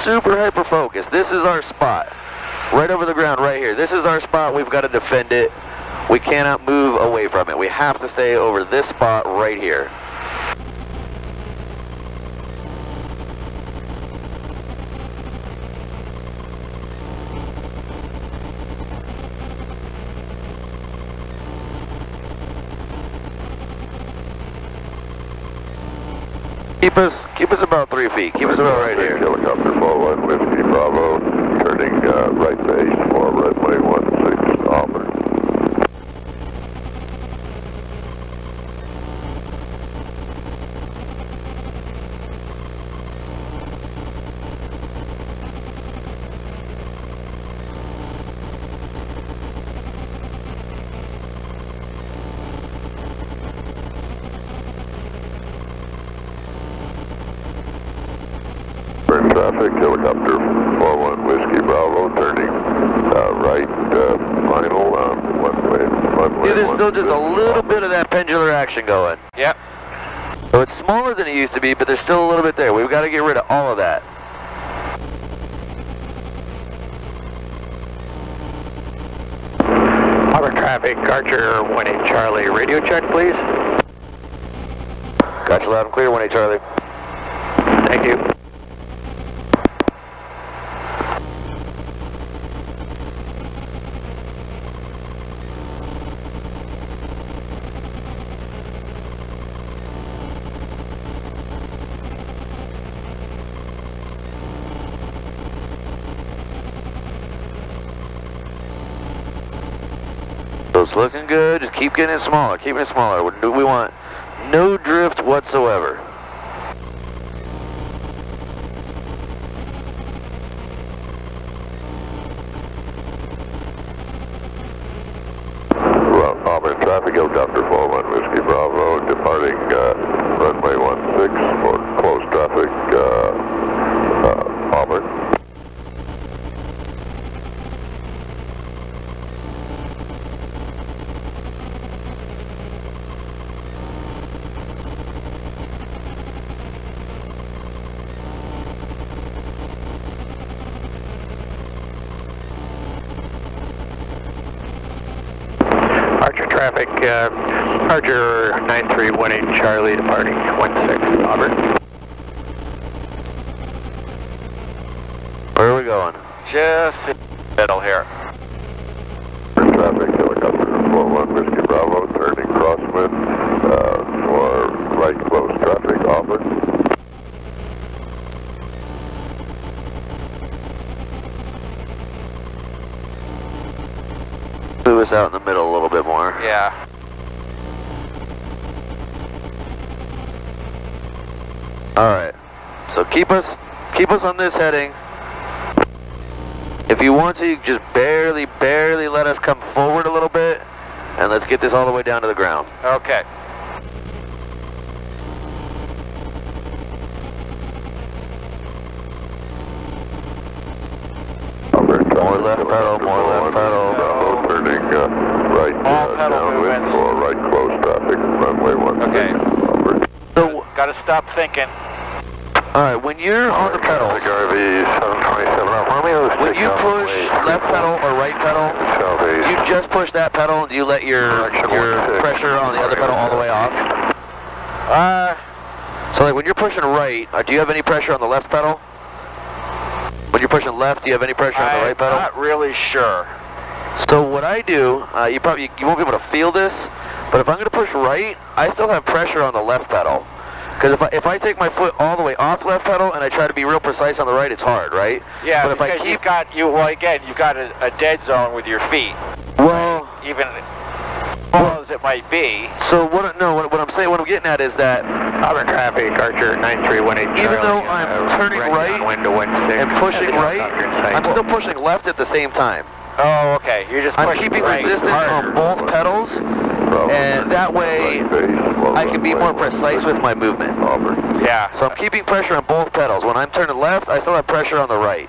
Speaker 2: Super hyper focus. This is our spot. Right over the ground right here. This is our spot. We've got to defend it. We cannot move away from it. We have to stay over this spot right here. Keep us about 3 feet. Keep us about right here.
Speaker 5: Helicopter 41 Whiskey Bravo, turning right base for runway 16, Auburn. Traffic, helicopter 41 Whiskey Bravo, turning right, final on one-way.
Speaker 2: Yeah, there's still just a little bit of that pendular action going.
Speaker 6: Yep.
Speaker 2: So it's smaller than it used to be, but there's still a little bit there. We've got to get rid of all of that.
Speaker 3: Auburn traffic, Archer 18 Charlie, radio check please.
Speaker 2: Got you loud and clear, 18 Charlie.
Speaker 3: Thank you.
Speaker 2: So it's looking good. Just keep getting it smaller. Keeping it smaller. We want no drift whatsoever.
Speaker 5: Auburn traffic, helicopter 41 Whiskey Bravo, departing runway 16 for closed traffic, Auburn.
Speaker 7: traffic, Archer 9318 Charlie departing 16 Auburn.
Speaker 2: Where are we going?
Speaker 6: Just in the middle here.
Speaker 5: Traffic, helicopter 41 Whiskey Bravo, turning crosswind for right close traffic, Auburn.
Speaker 2: Move us out in the middle a little bit more.
Speaker 6: Yeah.
Speaker 2: Alright. So keep us on this heading. If you want to, you can just barely let us come forward a little bit, and let's get this all the way down to the ground.
Speaker 6: Okay.
Speaker 2: More left pedal, more left pedal.
Speaker 5: Bravo, turning right
Speaker 6: All pedal
Speaker 5: downwind
Speaker 6: movements.
Speaker 5: for right close traffic, runway 16.
Speaker 6: Okay.
Speaker 5: Auburn.
Speaker 2: So,
Speaker 6: Gotta stop thinking.
Speaker 2: alright, when you're on the pedals,
Speaker 5: RV 727 Alpha Romeo.
Speaker 2: when you push left pedal or right pedal,
Speaker 5: Southeast.
Speaker 2: you just push that pedal and do you let your pressure on the other pedal all the way off? So like when you're pushing right, do you have any pressure on the left pedal? When you're pushing left, do you have any pressure on the right pedal?
Speaker 6: I'm not really sure.
Speaker 2: So what I do, you won't be able to feel this, but if I'm going to push right, I still have pressure on the left pedal. Because if I take my foot all the way off left pedal and I try to be real precise on the right, it's hard, right?
Speaker 6: Yeah,
Speaker 2: but if
Speaker 6: because you've got a dead zone with your feet.
Speaker 2: Well,
Speaker 6: Even small as it might be.
Speaker 2: so what I'm saying, what I'm getting at is that
Speaker 7: Auburn traffic, Archer 9318
Speaker 2: even though I'm turning right and pushing right, I'm still pushing left at the same time.
Speaker 6: Oh, okay. You're just
Speaker 2: I'm
Speaker 6: pushing
Speaker 2: keeping
Speaker 6: right
Speaker 2: resistance
Speaker 6: harder.
Speaker 2: on both pedals, and that way I can be more precise with my movement.
Speaker 5: Auburn.
Speaker 6: Yeah.
Speaker 2: So I'm keeping pressure on both pedals. When I'm turning left, I still have pressure on the right.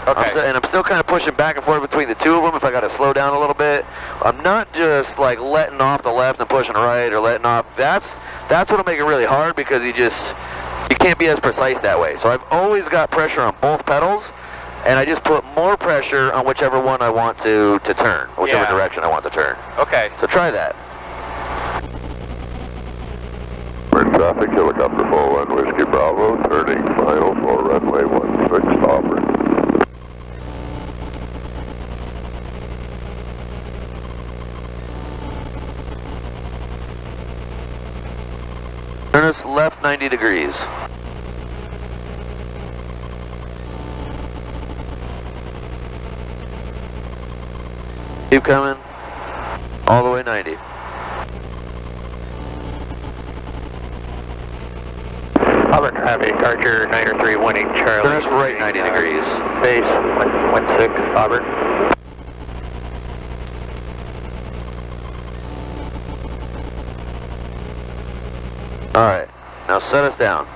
Speaker 6: Okay.
Speaker 2: And I'm still kind of pushing back and forth between the two of them if I got to slow down a little bit. I'm not just like letting off the left and pushing right or letting off. That's what'll make it really hard because you can't be as precise that way. So I've always got pressure on both pedals, and I just put more pressure on whichever one I want to turn, whichever direction I want to turn.
Speaker 6: Okay.
Speaker 2: So try that.
Speaker 5: We're in traffic, helicopter 41 Whiskey Bravo, turning final for runway 16 Auburn.
Speaker 2: Turn us left 90 degrees. Keep coming. All the way 90.
Speaker 7: Auburn traffic, Archer 9318 Charlie.
Speaker 2: Turn us right 90 degrees.
Speaker 7: Base 16 Auburn.
Speaker 2: Alright, now set us down.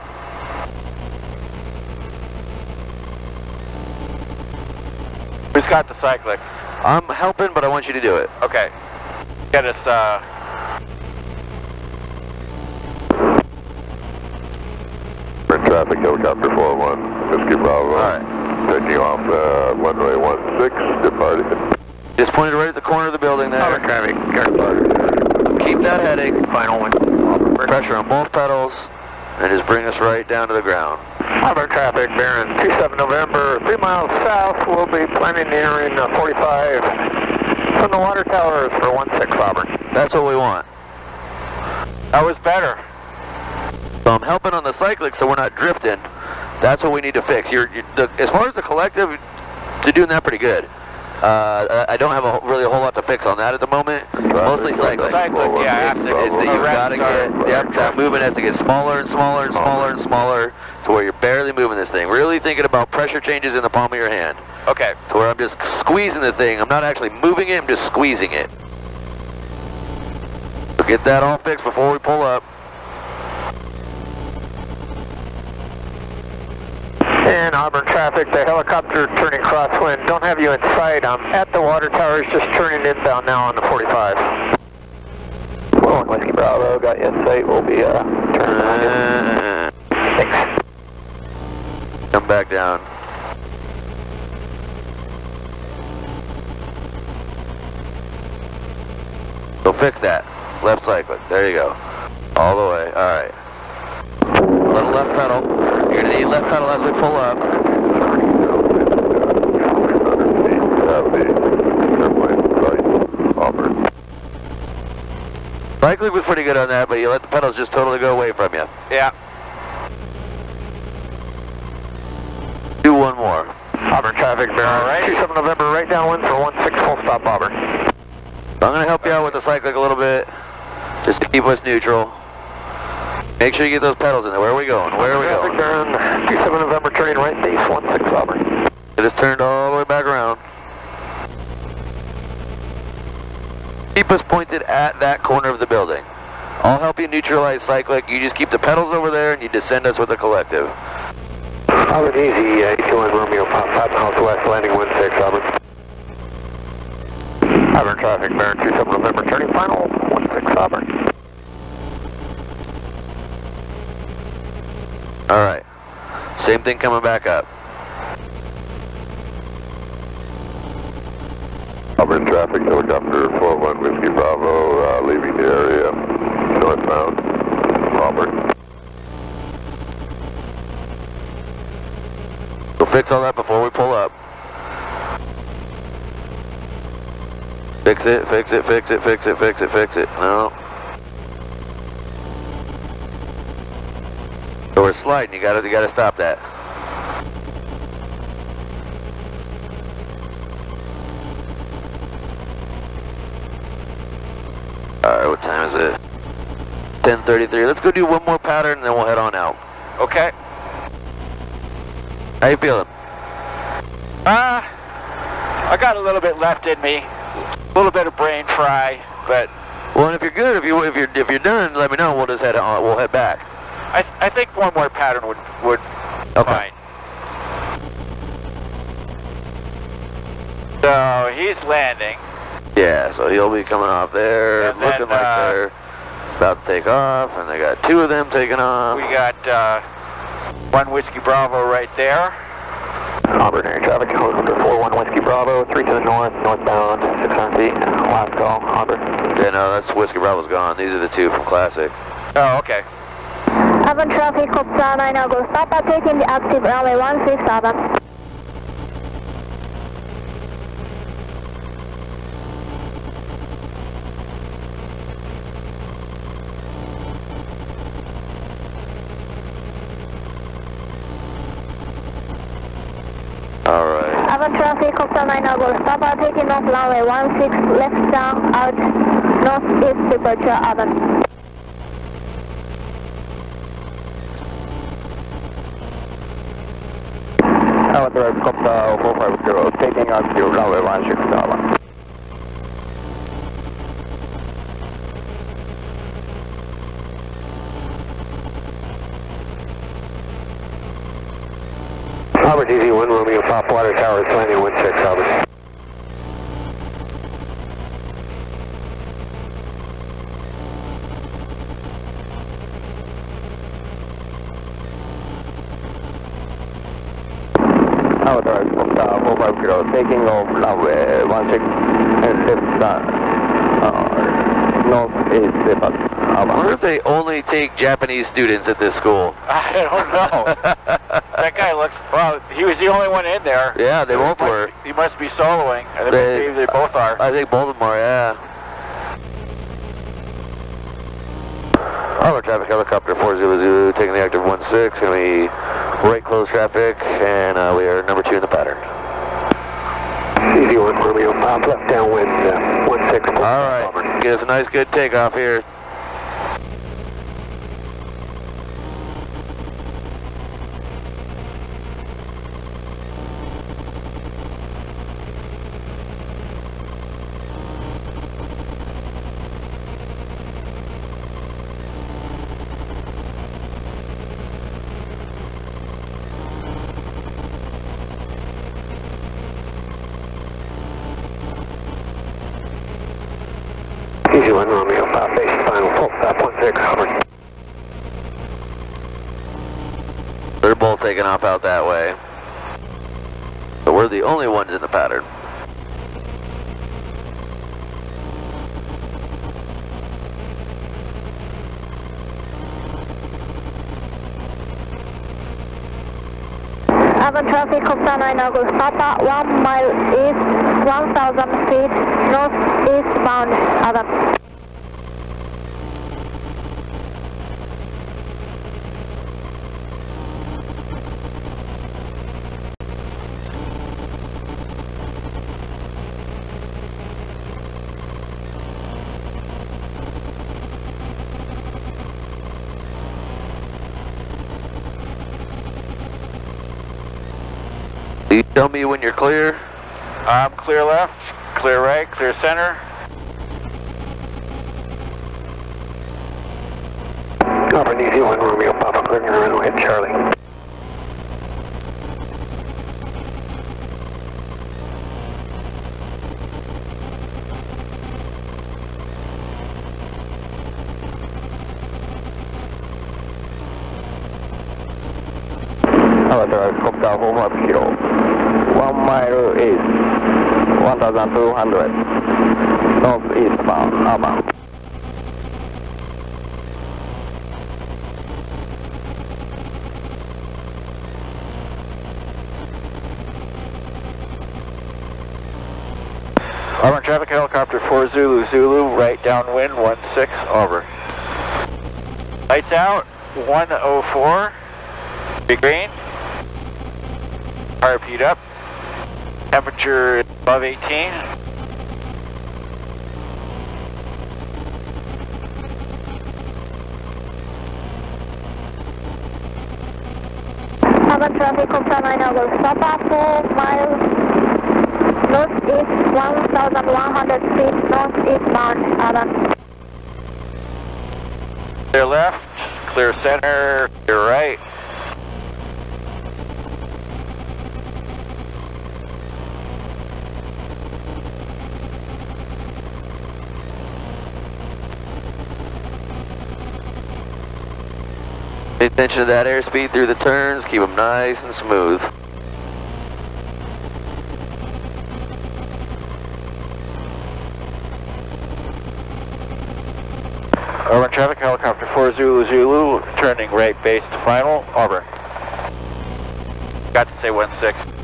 Speaker 6: Who's got the cyclic?
Speaker 2: I'm helping, but I want you to do it.
Speaker 6: Okay. Get us,
Speaker 5: We're in traffic, helicopter 41 Whiskey Bravo.
Speaker 2: Alright.
Speaker 5: Taking off runway 16, departing.
Speaker 2: Just pointed right at the corner of the building there.
Speaker 7: Auburn traffic,
Speaker 2: Keep that heading.
Speaker 7: final one.
Speaker 2: Pressure on both pedals, and just bring us right down to the ground.
Speaker 7: Auburn traffic, bearing 27 November, 3 miles south. We'll be planning to enter in 45 from the water towers for 16 Auburn.
Speaker 2: That's what we want.
Speaker 6: that was better.
Speaker 2: So I'm helping on the cyclic so we're not drifting. That's what we need to fix. As far as the collective, you're doing that pretty good. I don't have really a whole lot to fix on that at the moment. Mostly cyclic.
Speaker 6: Cyclic, yeah.
Speaker 2: It's that you've got to get, that movement has to get smaller and smaller and smaller and smaller to where you're barely moving this thing. Really thinking about pressure changes in the palm of your hand.
Speaker 6: Okay.
Speaker 2: To where I'm just squeezing the thing. I'm not actually moving it, I'm just squeezing it. So get that all fixed before we pull up.
Speaker 7: And Auburn traffic, the helicopter turning crosswind. Don't have you in sight. I'm at the water towers, just turning inbound now on the 45. 41 Whiskey Bravo, got you in sight. We'll be turning on. Thanks.
Speaker 2: Come back down. So fix that. Left cyclic. There you go. All the way. All right. Little left pedal. You're going to need left pedal as we pull up.
Speaker 5: 300 feet of the airplane site, Auburn.
Speaker 2: Cyclic was pretty good on that, but you let the pedals just totally go away from you.
Speaker 6: Yeah.
Speaker 2: Do one more.
Speaker 7: Auburn traffic, bearing 27 November, right downwind for 16 full stop Auburn.
Speaker 2: I'm going to help you out with the cyclic a little bit, just to keep us neutral. Make sure you get those pedals in there. Where are we going? Where are we going?
Speaker 7: Traffic, 27 November, turning right base, 16 Auburn.
Speaker 2: It is turned all the way back around. Keep us pointed at that corner of the building. I'll help you neutralize cyclic. You just keep the pedals over there and you descend us with the collective.
Speaker 3: Auburn easy, 81 Romeo, pop 5 miles west, landing 16 Auburn.
Speaker 7: Auburn traffic, bearing 27 November, turning final, 16 Auburn.
Speaker 2: All right. Same thing coming back up.
Speaker 5: Auburn traffic, helicopter 41 Whiskey Bravo, leaving the area northbound, Auburn.
Speaker 2: We'll fix all that before we pull up. Fix it, fix it, fix it, fix it, fix it, fix it. No. So we're sliding, you gotta stop that. Alright, what time is it? 10:33. Let's go do one more pattern and then we'll head on out.
Speaker 6: Okay.
Speaker 2: How you feeling?
Speaker 6: I got a little bit left in me. A little bit of brain fry, but
Speaker 2: Well, and if you're good, if you're done, let me know. We'll just head on. We'll head back.
Speaker 6: I think one more pattern would
Speaker 2: Okay.
Speaker 6: fine. So he's landing.
Speaker 2: Yeah, so he'll be coming off there,
Speaker 6: And then,
Speaker 2: looking like they're about to take off, and they got two of them taking off.
Speaker 6: We got 1 Whiskey Bravo right there.
Speaker 3: Auburn air traffic, helicopter 41 Whiskey Bravo, 3 to the north, northbound, 600 feet, last call, Auburn.
Speaker 2: Yeah, no, that's Whiskey Bravo's gone. These are the two from Classic.
Speaker 6: Oh, okay.
Speaker 4: Auburn traffic, Copsa 9 now go stop at taking the active runway 16 Auburn.
Speaker 2: Alright.
Speaker 4: Auburn traffic, Copsa 9 now go stop at taking off runway 16 left down out northeast departure Auburn.
Speaker 3: Authorized Copsa 450, taking active runway 16 Auburn. Auburn DZ 1 Romeo Pop Water Towers, landing 16 Auburn. Authorized Copsa 450, taking off runway 16 and left northeast departure.
Speaker 2: I wonder if they only take Japanese students at this school.
Speaker 6: I don't know. That guy looks, well, he was the only one in there.
Speaker 2: Yeah, they both were.
Speaker 6: He must be soloing. I think maybe they both are.
Speaker 2: I think both of them are, yeah. Auburn traffic, helicopter 400, taking the active 16, going to be right close traffic, and we are number 2 in the pattern.
Speaker 3: Easy 1 Romeo Pop, left downwind 16.
Speaker 2: Alright, get us a nice good takeoff here.
Speaker 3: Easy 1 Romeo Pop, base final, full stop 16 Auburn.
Speaker 2: They're both taking off out that way. But we're the only ones in the pattern.
Speaker 4: Urban traffic, Copter 9 August Papa, 1 mile east, 1,000 feet, northeastbound, Urban.
Speaker 2: You tell me when you're clear.
Speaker 6: Clear left, clear right, clear center.
Speaker 7: Auburn Easy 1 Romeo Papa, clearing the runway at Charlie. Copter home up Kilo. 1 mile east, 1,200, northeastbound, Urban.
Speaker 6: Auburn traffic, helicopter 4 Zulu Zulu, right downwind 16 over. Lights out, 104, be green. RP'd up, temperature is above 18.
Speaker 4: Urban traffic, Copter 9 August Papa, 4 miles northeast, 1,100 feet, northeastbound, Urban.
Speaker 6: Clear left, clear center, clear right.
Speaker 2: Pay attention to that airspeed through the turns, keep them nice and smooth.
Speaker 6: Auburn traffic, helicopter 4 Zulu Zulu, turning right base to final, Auburn. Got to say 16.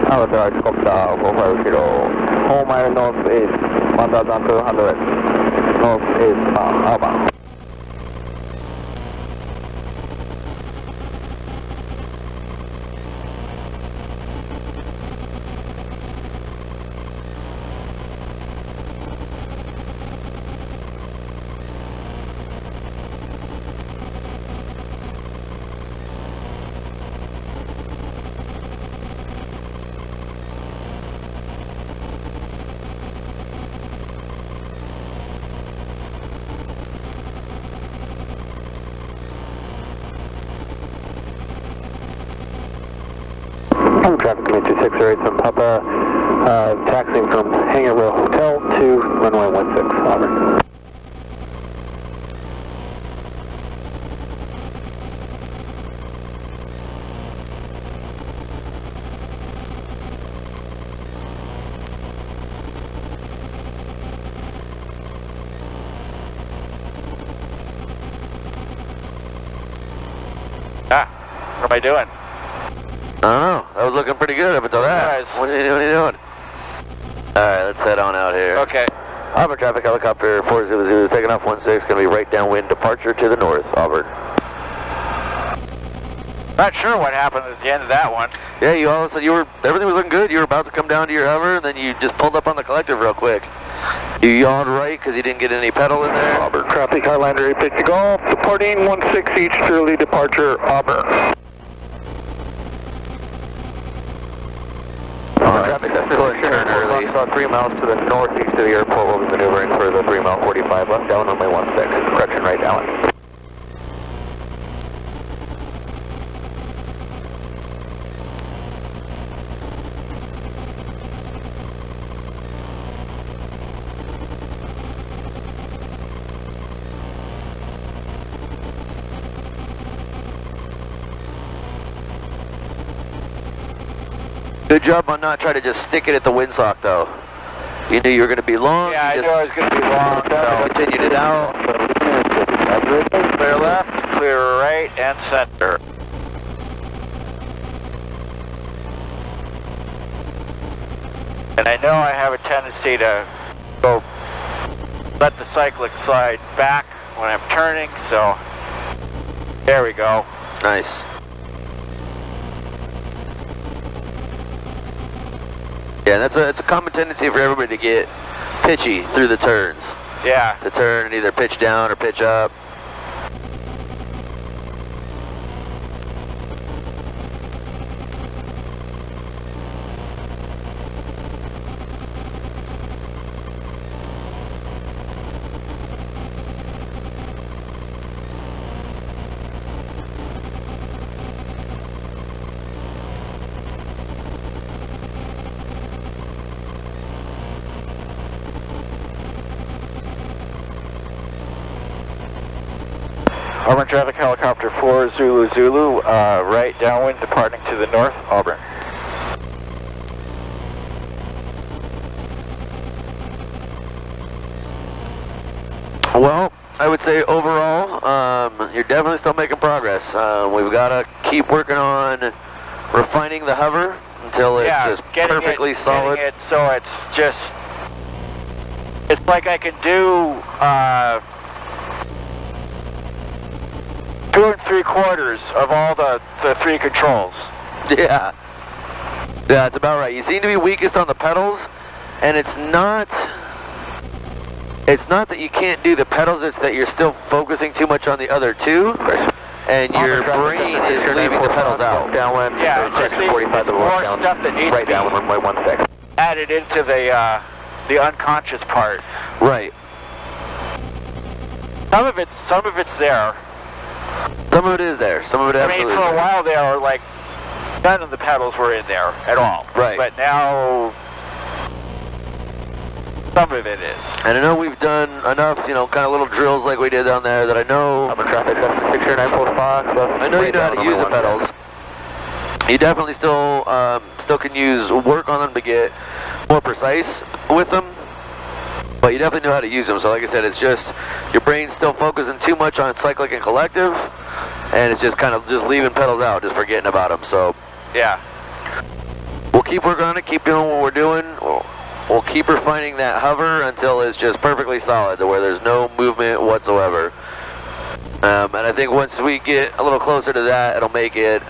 Speaker 7: Alright, Copter 450, 4 mile northeast, 1,200, northeastbound, Urban. Traffic Command 2608 from Papa, taxiing from Hangar Row Hotel to runway 16, Auburn.
Speaker 6: What am I doing?
Speaker 2: I don't know. That was looking pretty good up until that.
Speaker 6: Nice.
Speaker 2: What are you doing? Alright, let's head on out here.
Speaker 6: Okay.
Speaker 2: Auburn traffic, helicopter 400 taking off 16, going to be right downwind, departure to the north, Auburn.
Speaker 6: Not sure what happened at the end of that one.
Speaker 2: Yeah, you all of a sudden, everything was looking good. You were about to come down to your hover, and then you just pulled up on the collective real quick. You yawned right because you didn't get any pedal in there.
Speaker 7: Auburn traffic, Highlander 850 Golf, departing 16 each, early departure, Auburn. traffic, that's turn early. About 3 miles to the northeast of the airport. We'll be maneuvering for the 3 mile 45 left down runway 16. Correction right down.
Speaker 2: Good job on not trying to just stick it at the windsock though. You knew you were going to be long.
Speaker 6: Yeah, I knew I was going to be long, so
Speaker 2: continued it out.
Speaker 6: Clear left, clear right, and center. And I know I have a tendency to go let the cyclic slide back when I'm turning, so there we go.
Speaker 2: Nice. Yeah, it's a common tendency for everybody to get pitchy through the turns.
Speaker 6: Yeah.
Speaker 2: To turn and either pitch down or pitch up.
Speaker 6: Auburn traffic, helicopter 4 Zulu Zulu, right downwind, departing to the north, Auburn.
Speaker 2: Well, I would say overall, you're definitely still making progress. We've got to keep working on refining the hover until it's just perfectly solid.
Speaker 6: Getting it so it's just, it's like I can do 2 3/4 of all the 3 controls.
Speaker 2: Yeah. Yeah, that's about right. You seem to be weakest on the pedals, and it's not that you can't do the pedals, it's that you're still focusing too much on the other two, and your brain is leaving the pedals out.
Speaker 7: Downwind,
Speaker 6: yeah, just
Speaker 7: 45
Speaker 6: the more stuff that needs
Speaker 7: right
Speaker 6: to be
Speaker 7: down runway 16.
Speaker 6: added into the unconscious part.
Speaker 2: Right.
Speaker 6: Some of it's there.
Speaker 2: Some of it is there. Some of it absolutely.
Speaker 6: I mean, for a while there, like, none of the pedals were in there at all.
Speaker 2: Right.
Speaker 6: But now, some of it is.
Speaker 2: And I know we've done enough, you know, kind of little drills like we did down there that I know.
Speaker 7: I'm in traffic, that's 60945.
Speaker 2: I know you know how to use the pedals. You definitely still can use work on them to get more precise with them. But you definitely know how to use them. So like I said, it's just your brain's still focusing too much on cyclic and collective, and it's just kind of just leaving pedals out, just forgetting about them. So
Speaker 6: yeah,
Speaker 2: we'll keep working on it, keep doing what we're doing. We'll keep refining that hover until it's just perfectly solid, to where there's no movement whatsoever. And I think once we get a little closer to that, it'll make it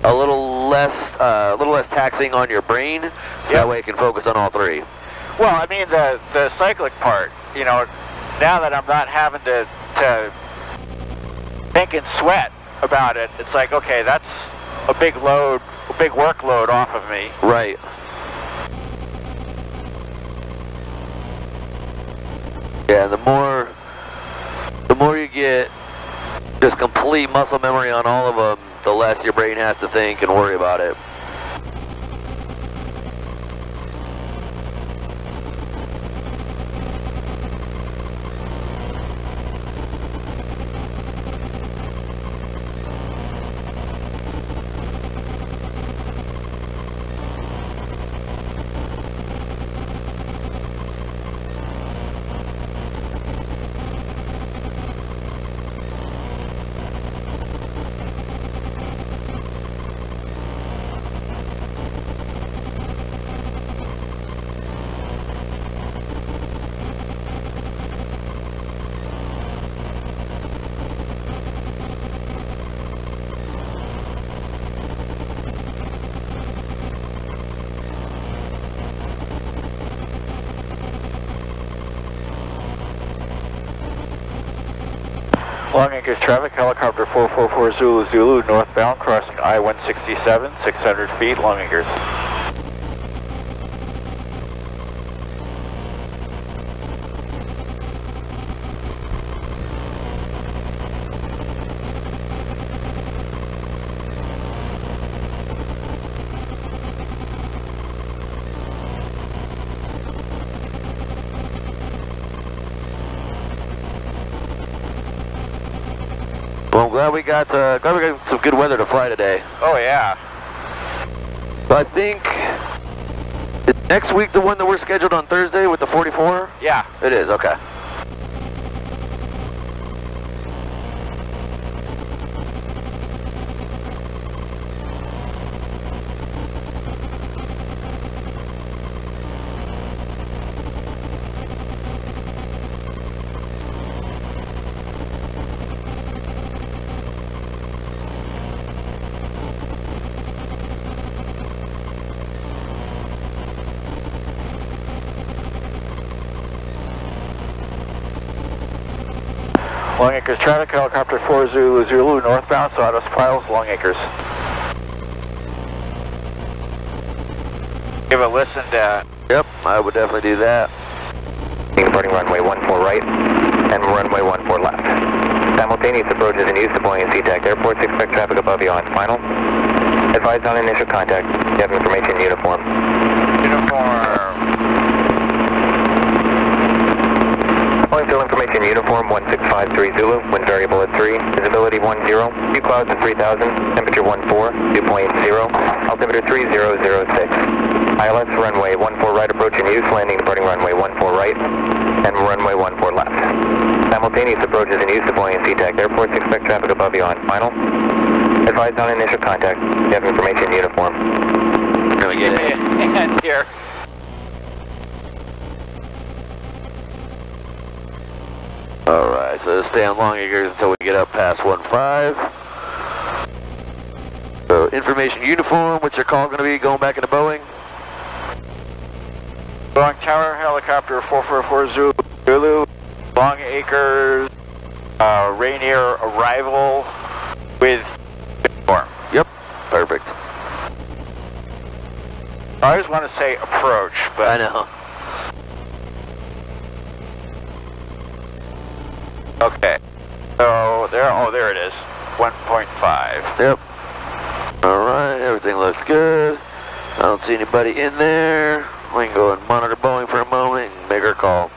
Speaker 2: a little less taxing on your brain, so that way it can focus on all 3.
Speaker 6: Well, I mean, the cyclic part, you know, now that I'm not having to think and sweat about it, it's like, okay, that's a big load, a big workload off of me.
Speaker 2: Right. Yeah, the more you get just complete muscle memory on all of them, the less your brain has to think and worry about it.
Speaker 6: Long Acres traffic, helicopter 444 Zulu Zulu, northbound, crossing I-167, 600 feet, Long Acres.
Speaker 2: glad we got some good weather to fly today.
Speaker 6: Oh yeah.
Speaker 2: So I think, is next week the one that we're scheduled on Thursday with the 44?
Speaker 6: Yeah.
Speaker 2: It is, okay.
Speaker 6: Long Acres traffic, helicopter 4 Zulu Zulu northbound, so autopilots Long Acres. Give a listen to...
Speaker 2: Yep, I would definitely do that.
Speaker 3: Departing runway 14 right and runway 14 left. Simultaneous approaches in use to buoyancy deck. Airports expect traffic above you on final. Advised on initial contact. You have information uniform. Fuel information uniform 1653 Zulu, wind variable at 3, visibility 10, view clouds at 3000, temperature 14, dew point 0, altimeter 3006. ILS runway 14 right approach in use, landing departing runway 14 right and runway 14 left. Simultaneous approaches in use to buoyancy deck. Airports expect traffic above you on final. Advised on initial contact. You have information uniform.
Speaker 2: Can we get it?
Speaker 6: And here.
Speaker 2: Alright, so stay on Long Acres until we get up past 15. So information uniform, what's your call going to be going back into Boeing?
Speaker 6: Boeing Tower, helicopter 444 Zulu, Long Acres, Rainier arrival with uniform.
Speaker 2: Yep, perfect.
Speaker 6: I always want to say approach, but...
Speaker 2: I know.
Speaker 6: Okay, so there it is, 1.5.
Speaker 2: Yep. Alright, everything looks good. I don't see anybody in there. We can go and monitor Boeing for a moment and make our call.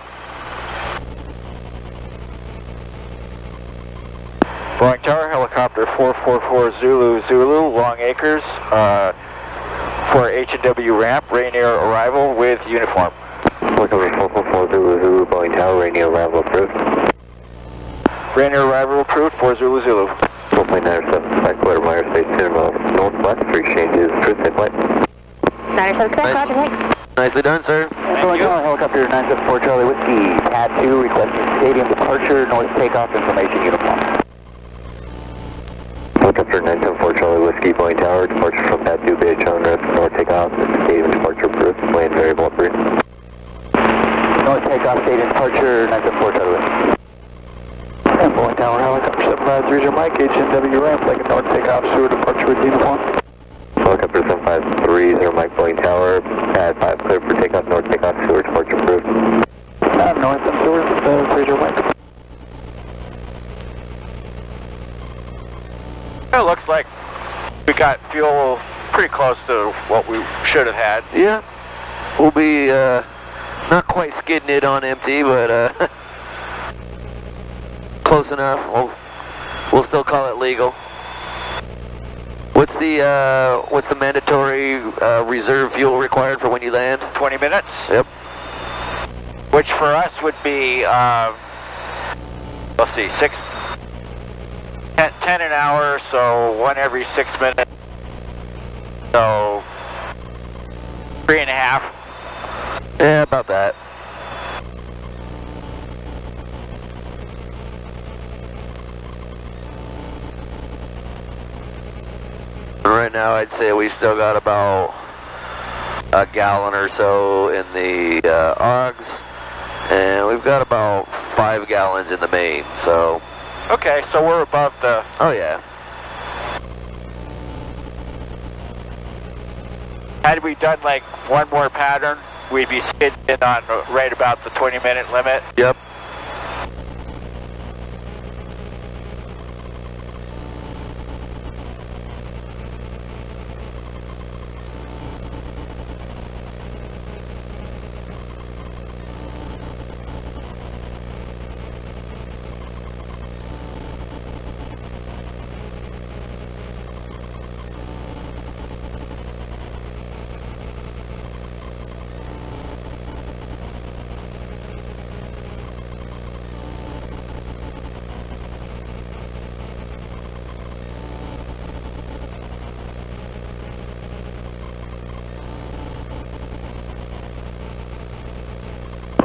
Speaker 6: Boeing Tower, helicopter 444 Zulu, Long Acres, for H&W ramp, Rainier arrival with uniform.
Speaker 3: Helicopter 444 Zulu, Boeing Tower, Rainier arrival approved.
Speaker 6: Rainier arrival approved for Zulu.
Speaker 3: 4.97, back clear Myers Space Cinema, northwest, for exchanges, truth and flight.
Speaker 4: 977, roger, thanks.
Speaker 2: Nicely done, sir.
Speaker 3: Boeing Tower, helicopter 974 Charlie Whiskey, pad 2, requesting stadium departure, north takeoff, information uniform. Helicopter 974 Charlie Whiskey, Boeing Tower, departure from pad 2, Bay Chong, north takeoff, stadium departure approved, land variable approved. North takeoff, stadium departure, 974 Charlie Whiskey. And Boeing Tower, helicopter 753 Mike, H&W ramp, like a north takeoff, sewer departure with uniform. Helicopter 753 Mike, Boeing Tower, pad 5 clear for takeoff, north takeoff, sewer departure approved. North and sewer, 730 Mike.
Speaker 6: It looks like we got fuel pretty close to what we should have had.
Speaker 2: Yeah. We'll be not quite skidding it on empty, but close enough. We'll still call it legal. What's the mandatory reserve fuel required for when you land?
Speaker 6: 20 minutes.
Speaker 2: Yep.
Speaker 6: Which for us would be, let's see, 10 an hour, so 1 every 6 minutes. So 3.5.
Speaker 2: Yeah, about that. Right now, I'd say we still got about a gallon or so in the AUGs, and we've got about 5 gallons in the main, so...
Speaker 6: Okay, so we're above the...
Speaker 2: Oh, yeah.
Speaker 6: Had we done like one more pattern, we'd be skidding on right about the 20-minute limit.
Speaker 2: Yep.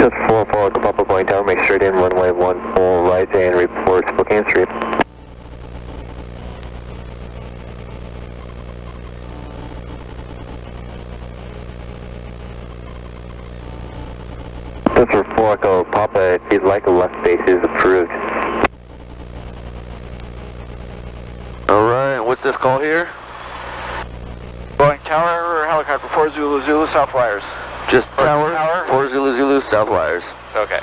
Speaker 3: That's 4 Papa Point Tower, make straight in, runway 1 full right and report Spokane Street. That's for 4 Echo Papa, if you'd like a left base is approved.
Speaker 2: Alright, what's this call here?
Speaker 6: Boeing Tower, helicopter 4 Zulu Zulu, South Wires.
Speaker 2: Just tower, 4 Zulu Zulu, South Wires.
Speaker 6: Okay.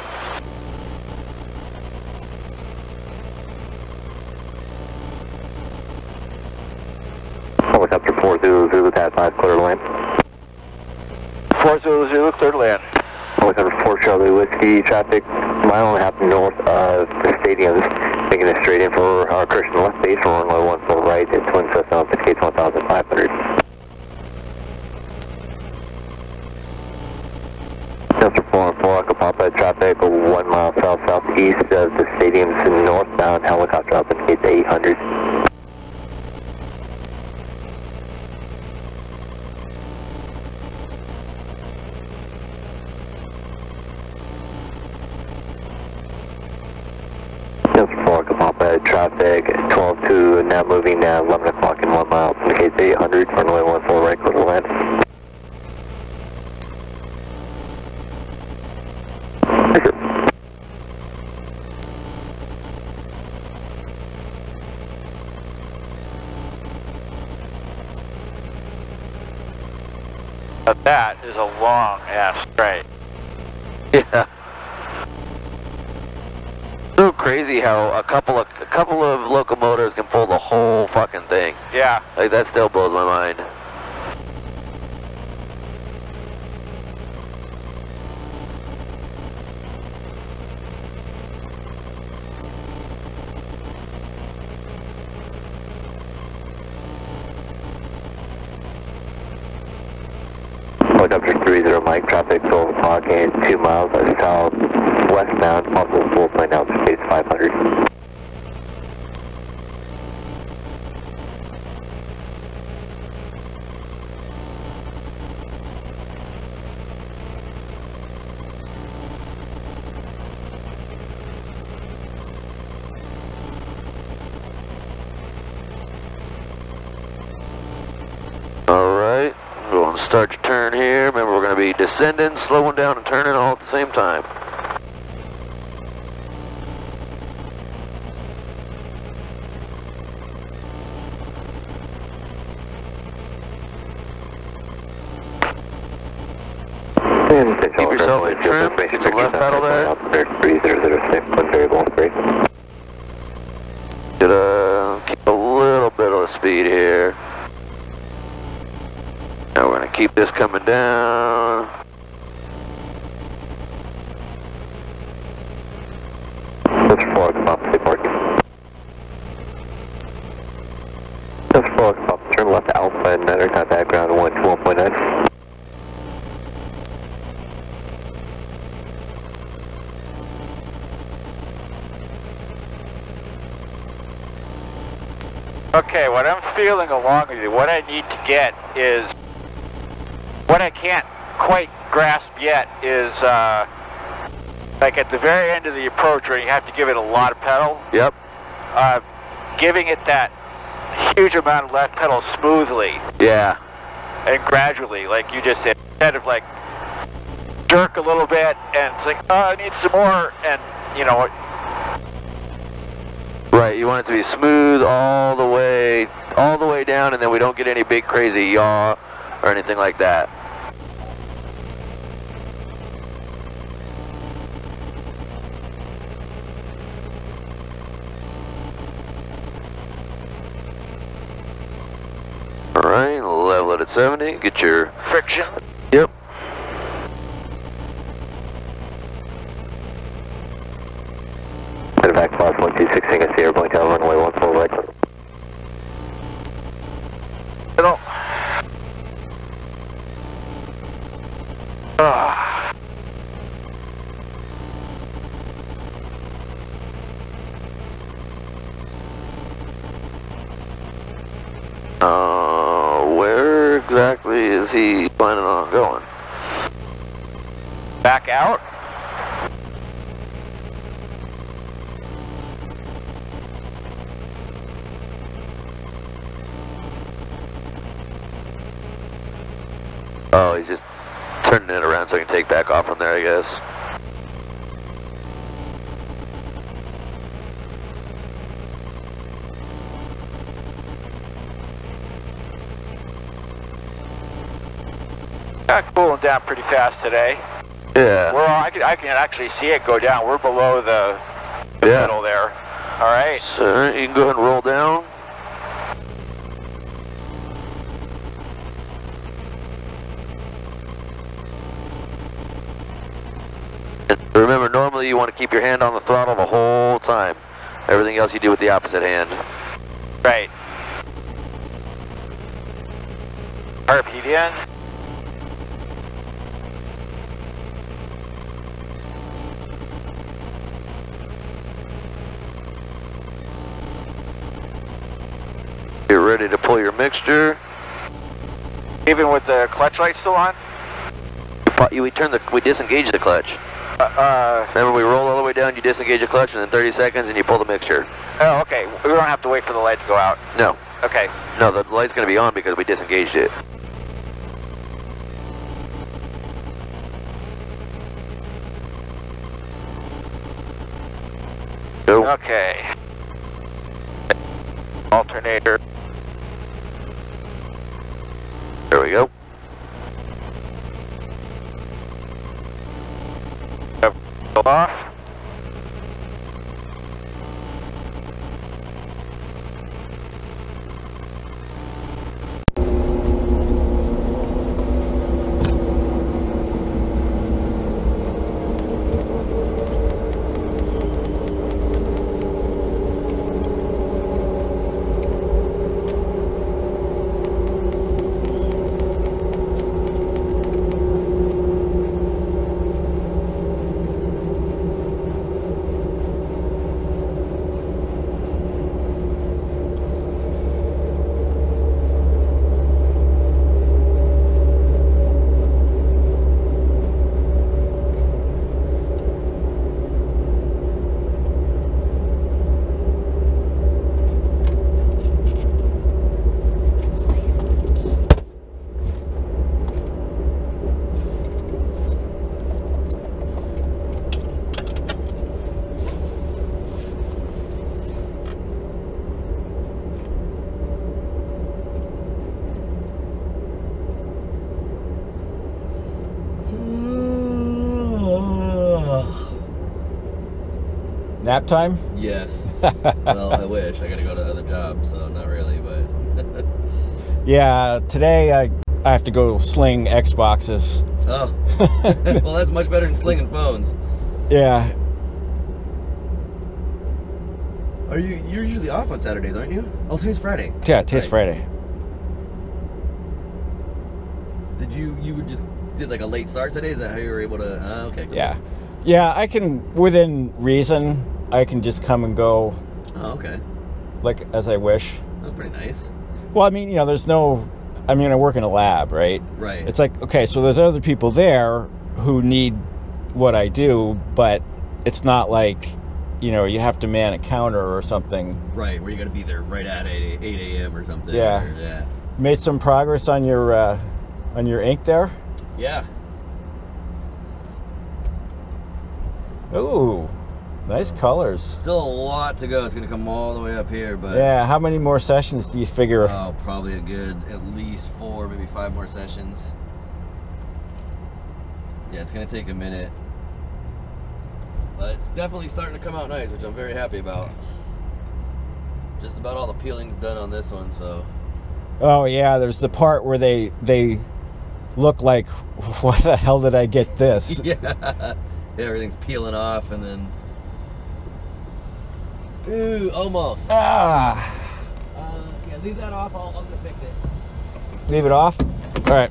Speaker 3: Helicopter 4 Zulu Zulu, pad 5, clear to land.
Speaker 6: 4 Zulu Zulu, clear to land.
Speaker 3: Helicopter 4 Charlie Whiskey, traffic mile and a half north of the stadiums, making it straight in for our Christian left base, runway 1 full right at Twin Cessna, indicates 1,500. Delta 4 and 4 Echo Papa, traffic 1 mile south-southeast of the stadiums and northbound, helicopter up indicates 800. Delta 4 Echo Papa, traffic 12-2, now moving 11 o'clock in 1 mile, indicates 800, runway 1 full right, clear to land.
Speaker 6: But that is a long ass straight.
Speaker 2: Yeah. So crazy how a couple of locomotives can pull the whole fucking thing.
Speaker 6: Yeah.
Speaker 2: Like that still blows my mind.
Speaker 3: Helicopter 30 Mike, traffic 12 o'clock and 2 miles south-westbound, possible full plane altitude 500.
Speaker 2: Alright, going to start your turn here. Remember, we're going to be descending, slowing down, and turning all at the same time. Keep yourself in trim, get some left pedal there.
Speaker 3: 3006, one variable 3.
Speaker 2: Keep a little bit of the speed here. Now we're going to keep this coming down.
Speaker 3: That's 4 o'clock, stay parking. That's 4 o'clock, turn left Alpha and enter contact ground 121.9.
Speaker 6: Okay, what I'm feeling along with you, what I need to get is, what I can't quite grasp yet is, like at the very end of the approach where you have to give it a lot of pedal.
Speaker 2: Yep.
Speaker 6: Giving it that huge amount of left pedal smoothly.
Speaker 2: Yeah.
Speaker 6: And gradually, like you just said, instead of like jerk a little bit and it's like, oh, I need some more, and you know.
Speaker 2: Right, you want it to be smooth all the way down, and then we don't get any big crazy yaw or anything like that. Alright, level it at 70, get your
Speaker 6: Friction.
Speaker 2: Yep.
Speaker 3: Back class 126, Singapore Sierra, Boeing Tower, runway 1 full right.
Speaker 6: Hello.
Speaker 2: Where exactly is he planning on going?
Speaker 6: Back out?
Speaker 2: Oh, he's just turning it around so I can take back off from there, I guess.
Speaker 6: Cooling down pretty fast today.
Speaker 2: Yeah.
Speaker 6: I can actually see it go down. We're below the middle there. All right.
Speaker 2: So you can go ahead and roll down. And remember, normally you want to keep your hand on the throttle the whole time. Everything else you do with the opposite hand.
Speaker 6: Right. RPD in.
Speaker 2: Get ready to pull your mixture.
Speaker 6: Even with the clutch light still on?
Speaker 2: We disengage the clutch. Remember, we roll all the way down, you disengage the clutch, and in 30 seconds, and you pull the mixture.
Speaker 6: Oh, okay. We don't have to wait for the light to go out.
Speaker 2: No.
Speaker 6: Okay.
Speaker 2: No, the light's going to be on because we disengaged it. Go.
Speaker 6: Okay. Alternator.
Speaker 2: There we go.
Speaker 6: Go off.
Speaker 1: Nap time?
Speaker 8: Yes. Well, I wish. I gotta go to other jobs, so not really, but...
Speaker 1: Yeah, today I have to go sling Xboxes.
Speaker 8: Oh. Well, that's much better than slinging phones.
Speaker 1: Yeah.
Speaker 8: You're usually off on Saturdays, aren't you? Oh, today's Friday.
Speaker 1: Yeah, today's Friday.
Speaker 8: You did like a late start today? Is that how you were able to... okay, cool.
Speaker 1: Yeah. Yeah, I can, within reason, I can just come and go.
Speaker 8: Oh, okay.
Speaker 1: Like, as I wish.
Speaker 8: That's pretty nice.
Speaker 1: Well, I mean, you know, there's no... I mean, I work in a lab, right?
Speaker 8: Right.
Speaker 1: It's like, okay, so there's other people there who need what I do, but it's not like, you know, you have to man a counter or something.
Speaker 8: Right, where you got to be there right at 8 a.m. or something.
Speaker 1: Yeah.
Speaker 8: Or, yeah.
Speaker 1: Made some progress on your ink there?
Speaker 8: Yeah.
Speaker 1: Ooh, nice colors.
Speaker 8: Still a lot to go. It's going to come all the way up here, but...
Speaker 1: Yeah, how many more sessions do you figure?
Speaker 8: Oh, probably a good at least 4, maybe 5 more sessions. Yeah, it's going to take a minute. But it's definitely starting to come out nice, which I'm very happy about. Just about all the peeling's done on this one, so...
Speaker 1: Oh, yeah, there's the part where they look like, what the hell did I get this?
Speaker 8: Yeah. Yeah, everything's peeling off, and then... Ooh, almost.
Speaker 1: Ah!
Speaker 8: Yeah, leave that off. I'm going to fix it.
Speaker 1: Leave it off? All right.